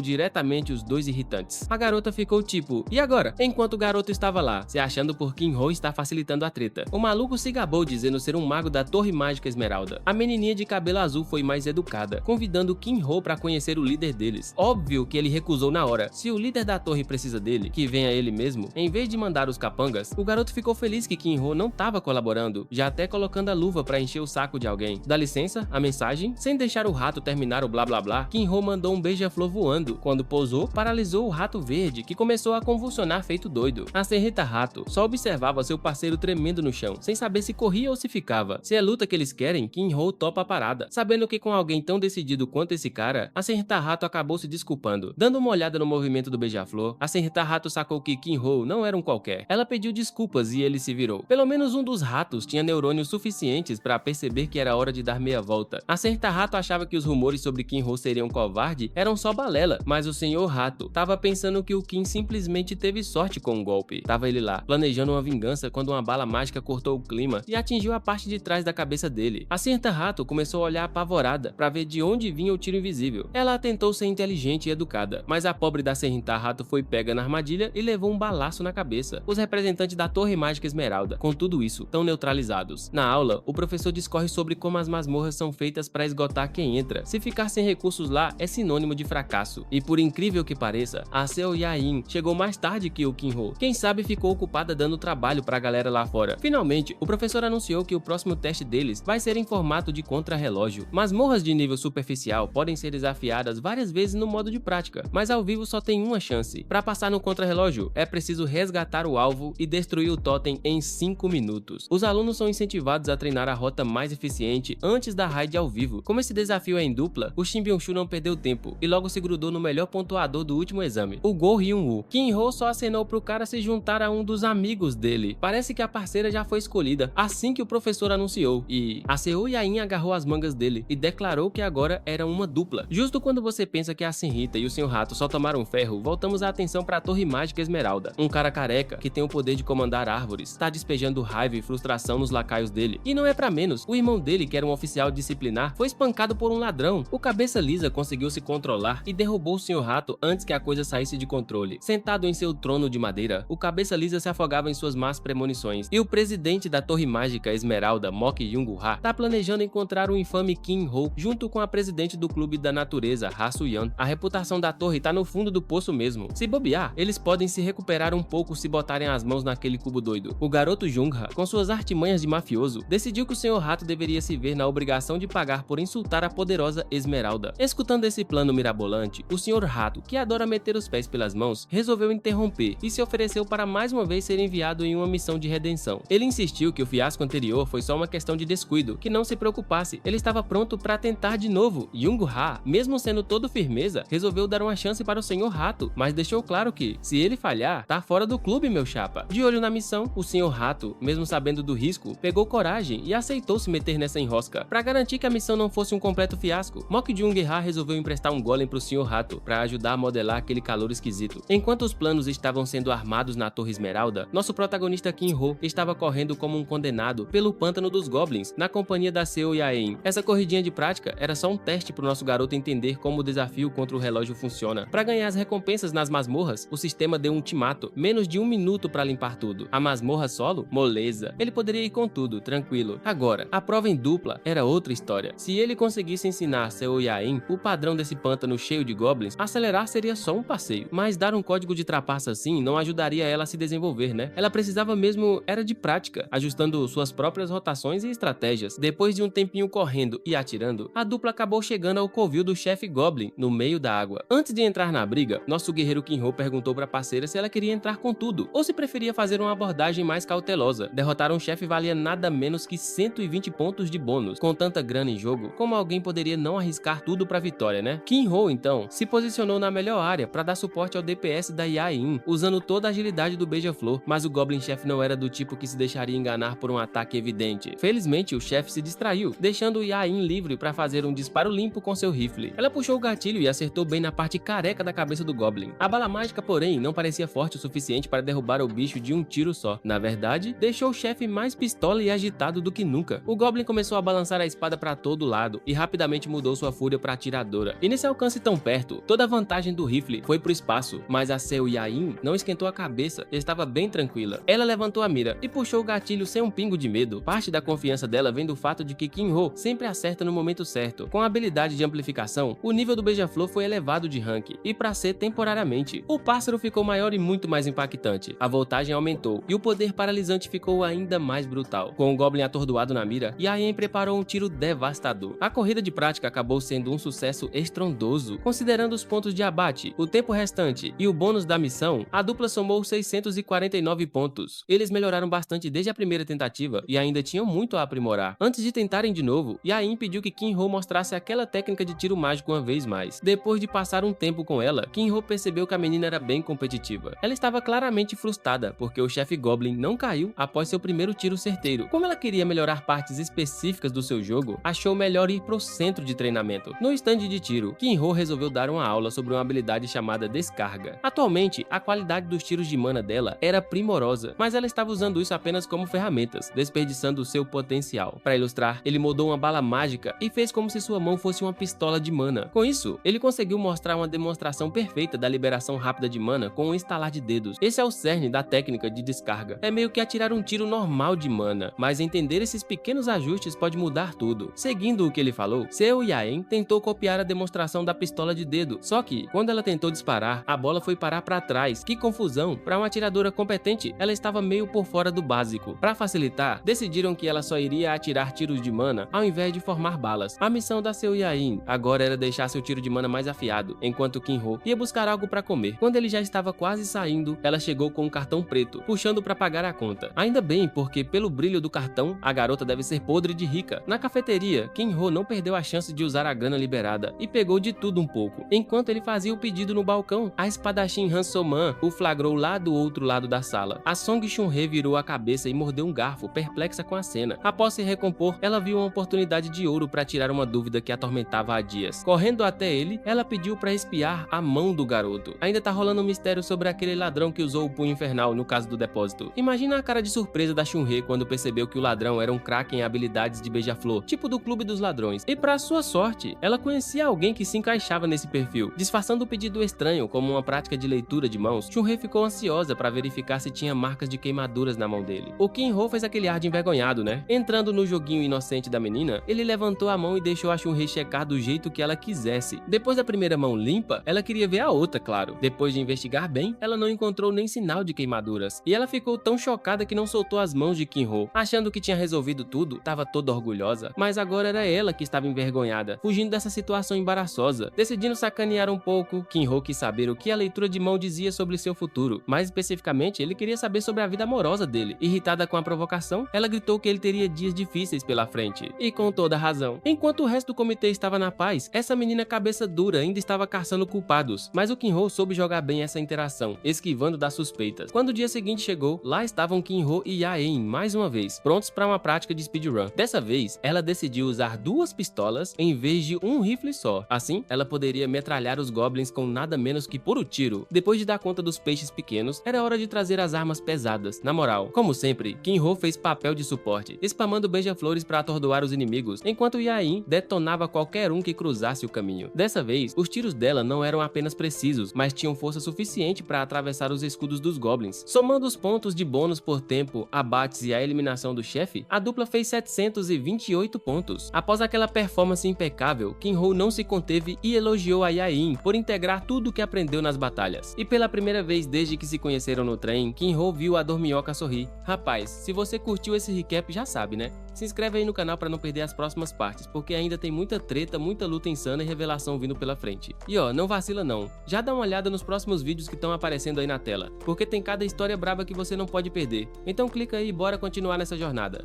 diretamente os dois irritantes. A garota ficou tipo, e agora? Enquanto o garoto estava lá, se achando por Kinho estar facilitando a treta. O maluco se gabou dizendo ser um mago da Torre Mágica Esmeralda. A menininha de cabelo azul foi mais educada, convidando Kinho para conhecer o líder deles. Óbvio que ele recusou na hora. Se o líder da torre precisa dele, que venha ele mesmo, em vez de mandar os capangas. O garoto ficou feliz que Kinho não estava colaborando, já até colocando a luva para encher o saco de alguém. Dá licença, a mensagem? Sem deixar o rato terminar o blá blá blá, Kinho mandou um beija-flor voando. Quando pousou, paralisou o rato verde, que começou a convulsionar feito doido. A Senrita Rato só observava seu parceiro tremendo no chão, sem saber se corria ou se ficava. Se é luta que eles querem, Kinho topa a parada. Sabendo que com alguém tão decidido quanto esse cara, a Senrita Rato acabou se desculpando. Dando uma olhada no movimento do beija-flor, a Senrita Rato sacou que Kinho não era um qualquer. Ela pediu desculpas e ele se virou. Pelo menos um dos ratos tinha neurônios suficientes para perceber que era hora de dar meia volta. A Senrita Rato achava que os rumores sobre Kinho seria um covarde eram só balela, mas o Senhor Rato tava pensando que o Kim simplesmente teve sorte com um golpe. Tava ele lá, planejando uma vingança quando uma bala mágica cortou o clima e atingiu a parte de trás da cabeça dele. A Senrita Rato começou a olhar apavorada para ver de onde vinha o tiro invisível. Ela tentou ser inteligente e educada, mas a pobre da Senrita Rato foi pega na armadilha e levou um balaço na cabeça. Os representantes da Torre Mágica Esmeralda, com tudo isso, tão neutralizados. Na aula, o professor discorre sobre como as masmorras são feitas para esgotar quem entra. Se ficar sem recursos lá é sinônimo de fracasso. E por incrível que pareça, a Seo Yain chegou mais tarde que o Kinho. Quem sabe ficou ocupada dando trabalho pra galera lá fora. Finalmente, o professor anunciou que o próximo teste deles vai ser em formato de contrarrelógio. Masmorras de nível superficial podem ser desafiadas várias vezes no modo de prática, mas ao vivo só tem uma chance. Para passar no contrarrelógio, é preciso resgatar o alvo e destruir o totem em 5 minutos. Os alunos são incentivados a treinar a rota mais eficiente antes da raid ao vivo. Como esse desafio é em dupla, o Shin Byung-chul não perdeu tempo e logo se grudou no melhor pontuador do último exame, o Go Hyun-woo. Kinho só acenou pro cara se juntar a um dos amigos dele. Parece que a parceira já foi escolhida assim que o professor anunciou, e a Seo Yain agarrou as mangas dele e declarou que agora era uma dupla. Justo quando você pensa que a Senrita e o Sr. Rato só tomaram ferro, voltamos a atenção para a Torre Mágica Esmeralda. Um cara careca, que tem o poder de comandar árvores, tá despejando raiva e frustração nos lacaios dele. E não é pra menos, o irmão dele, que era um oficial disciplinar, foi espancado por um ladrão. O cabeça lisa conseguiu se controlar e derrubou o Sr. Rato antes que a coisa saísse de controle. Sentado em seu trono de madeira, o cabeça lisa se afogava em suas más premonições. E o presidente da Torre Mágica Esmeralda, Mock Jung-ha, tá planejando encontrar o infame Kinho junto com a presidente do clube da natureza, Ha Su-yan. A reputação da torre tá no fundo do poço mesmo. Se bobear, eles podem se recuperar um pouco se botarem as mãos naquele cubo doido. O garoto Jung-ha, com suas artimanhas de mafioso, decidiu que o Sr. Rato deveria se ver na obrigação de pagar por insultar a poderosa Esmeralda. Escutando esse plano mirabolante, o Sr. Rato, que adora meter os pés pelas mãos, resolveu interromper e se ofereceu para mais uma vez ser enviado em uma missão de redenção. Ele insistiu que o fiasco anterior foi só uma questão de descuido, que não se preocupasse, ele estava pronto para tentar de novo. Jung-ha, mesmo sendo todo firmeza, resolveu dar uma chance para o Sr. Rato, mas deixou claro que, se ele falhar, tá fora do clube, meu chapa. De olho na missão, o Sr. Rato, mesmo sabendo do risco, pegou coragem e aceitou se meter nessa enrosca. Para garantir que a missão não fosse um completo fiasco, Mock Jung-ha resolveu emprestar um golem pro Sr. Rato para ajudar a modelar aquele calor esquisito. Enquanto os planos estavam sendo armados na Torre Esmeralda, nosso protagonista Kinho estava correndo como um condenado pelo pântano dos Goblins, na companhia da Seo Yain. Essa corridinha de prática era só um teste pro nosso garoto entender como o desafio contra o relógio funciona. Para ganhar as recompensas nas masmorras, o sistema deu um ultimato, menos de 1 minuto para limpar tudo. A masmorra solo? Moleza. Ele poderia ir com tudo, tranquilo. Agora, a prova em dupla era outra história. Se ele conseguisse ensinar a Seo Yain o padrão desse pântano cheio de goblins, acelerar seria só um passeio. Mas dar um código de trapaça assim não ajudaria ela a se desenvolver, né? Ela precisava mesmo era de prática, ajustando suas próprias rotações e estratégias. Depois de um tempinho correndo e atirando, a dupla acabou chegando ao covil do chefe Goblin, no meio da água. Antes de entrar na briga, nosso guerreiro Kinho perguntou pra parceira se ela queria entrar com tudo, ou se preferia fazer uma abordagem mais cautelosa. Derrotar um chefe valia nada menos que 120 pontos de bônus. Com tanta grana em jogo, como alguém poderia não arriscar tudo pra vitória, né? Kinho, então, se posicionou na melhor área pra dar suporte ao DPS da Yain, usando toda a agilidade do beija-flor, mas o Goblin chefe não era do tipo que se deixaria enganar por um ataque evidente. Felizmente, o chefe se distraiu, deixando o Yain livre pra fazer um disparo limpo com seu rifle. Ela puxou o gatilho gatilho e acertou bem na parte careca da cabeça do Goblin. A bala mágica, porém, não parecia forte o suficiente para derrubar o bicho de um tiro só. Na verdade, deixou o chefe mais pistola e agitado do que nunca. O Goblin começou a balançar a espada para todo lado e rapidamente mudou sua fúria para atiradora. E nesse alcance tão perto, toda a vantagem do rifle foi pro espaço, mas a Seu Yain não esquentou a cabeça e estava bem tranquila. Ela levantou a mira e puxou o gatilho sem um pingo de medo. Parte da confiança dela vem do fato de que Kinho sempre acerta no momento certo. Com a habilidade de amplificação, o nível do beija-flor foi elevado de rank, e para ser temporariamente. O pássaro ficou maior e muito mais impactante. A voltagem aumentou e o poder paralisante ficou ainda mais brutal. Com o Goblin atordoado na mira, Yain preparou um tiro devastador. A corrida de prática acabou sendo um sucesso estrondoso. Considerando os pontos de abate, o tempo restante e o bônus da missão, a dupla somou 649 pontos. Eles melhoraram bastante desde a primeira tentativa e ainda tinham muito a aprimorar. Antes de tentarem de novo, Yain pediu que Kinho mostrasse aquela técnica de tiro mágico uma vez mais. Depois de passar um tempo com ela, Kinho percebeu que a menina era bem competitiva. Ela estava claramente frustrada porque o chefe Goblin não caiu após seu primeiro tiro certeiro. Como ela queria melhorar partes específicas do seu jogo, achou melhor ir pro centro de treinamento. No stand de tiro, Kinho resolveu dar uma aula sobre uma habilidade chamada descarga. Atualmente, a qualidade dos tiros de mana dela era primorosa, mas ela estava usando isso apenas como ferramentas, desperdiçando seu potencial. Para ilustrar, ele moldou uma bala mágica e fez como se sua mão fosse uma pistola de mana. Com isso, ele conseguiu mostrar uma demonstração perfeita da liberação rápida de mana com um estalar de dedos. Esse é o cerne da técnica de descarga. É meio que atirar um tiro normal de mana, mas entender esses pequenos ajustes pode mudar tudo. Seguindo o que ele falou, Seu Yain tentou copiar a demonstração da pistola de dedo, só que, quando ela tentou disparar, a bola foi parar para trás. Que confusão! Para uma atiradora competente, ela estava meio por fora do básico. Para facilitar, decidiram que ela só iria atirar tiros de mana ao invés de formar balas. A missão da Seu Yain agora era deixar seu tiro de mana mais afiado, enquanto Kinho ia buscar algo para comer. Quando ele já estava quase saindo, ela chegou com um cartão preto, puxando para pagar a conta. Ainda bem, porque pelo brilho do cartão, a garota deve ser podre de rica. Na cafeteria, Kinho não perdeu a chance de usar a grana liberada e pegou de tudo um pouco. Enquanto ele fazia o pedido no balcão, a espadachim Han So-man o flagrou lá do outro lado da sala. A Song Chun-hee virou a cabeça e mordeu um garfo, perplexa com a cena. Após se recompor, ela viu uma oportunidade de ouro para tirar uma dúvida que atormentava há dias. Correndo até ele, ela pediu para espiar a mão do garoto. Ainda tá rolando um mistério sobre aquele ladrão que usou o punho infernal no caso do depósito. Imagina a cara de surpresa da Chun-hee quando percebeu que o ladrão era um craque em habilidades de beija-flor, tipo do Clube dos Ladrões. E para sua sorte, ela conhecia alguém que se encaixava nesse perfil. Disfarçando o pedido estranho como uma prática de leitura de mãos, Chun-hee ficou ansiosa para verificar se tinha marcas de queimaduras na mão dele. O Kinho fez aquele ar de envergonhado, né? Entrando no joguinho inocente da menina, ele levantou a mão e deixou a Chun-hee checar do jeito que ela quisesse. Depois da primeira mão limpa, ela queria ver a outra, claro. Depois de investigar bem, ela não encontrou nem sinal de queimaduras. E ela ficou tão chocada que não soltou as mãos de Kinho. Achando que tinha resolvido tudo, estava toda orgulhosa. Mas agora era ela que estava envergonhada, fugindo dessa situação embaraçosa. Decidindo sacanear um pouco, Kinho quis saber o que a leitura de mão dizia sobre seu futuro. Mais especificamente, ele queria saber sobre a vida amorosa dele. Irritada com a provocação, ela gritou que ele teria dias difíceis pela frente. E com toda razão. Enquanto o resto do comitê estava na paz, essa menina cabeça dura ainda estava caçando culpados. Mas o Kinho soube jogar bem essa interação, esquivando das suspeitas. Quando o dia seguinte chegou, lá estavam Kinho e Yain mais uma vez, prontos para uma prática de speedrun. Dessa vez, ela decidiu usar duas pistolas em vez de um rifle só. Assim, ela poderia metralhar os goblins com nada menos que puro tiro. Depois de dar conta dos peixes pequenos, era hora de trazer as armas pesadas. Na moral, como sempre, Kinho fez papel de suporte, spamando beija-flores para atordoar os inimigos, enquanto Yain detonava qualquer um que cruzasse o caminho. Dessa vez, os tiros dela não eram apenas precisos, mas tinham força suficiente para atravessar os escudos dos goblins. Somando os pontos de bônus por tempo, abates e a eliminação do chefe, a dupla fez 728 pontos. Após aquela performance impecável, Kinho não se conteve e elogiou a Yain por integrar tudo o que aprendeu nas batalhas. E pela primeira vez desde que se conheceram no trem, Kinho viu a Dorminhoca sorrir. Rapaz, se você curtiu esse recap já sabe, né? Se inscreve aí no canal para não perder as próximas partes, porque ainda tem muita treta, muita luta insana e revelação vindo pela frente. E ó, não vacila não, já dá uma olhada nos próximos vídeos que estão aparecendo aí na tela, porque tem cada história braba que você não pode perder. Então clica aí e bora continuar nessa jornada.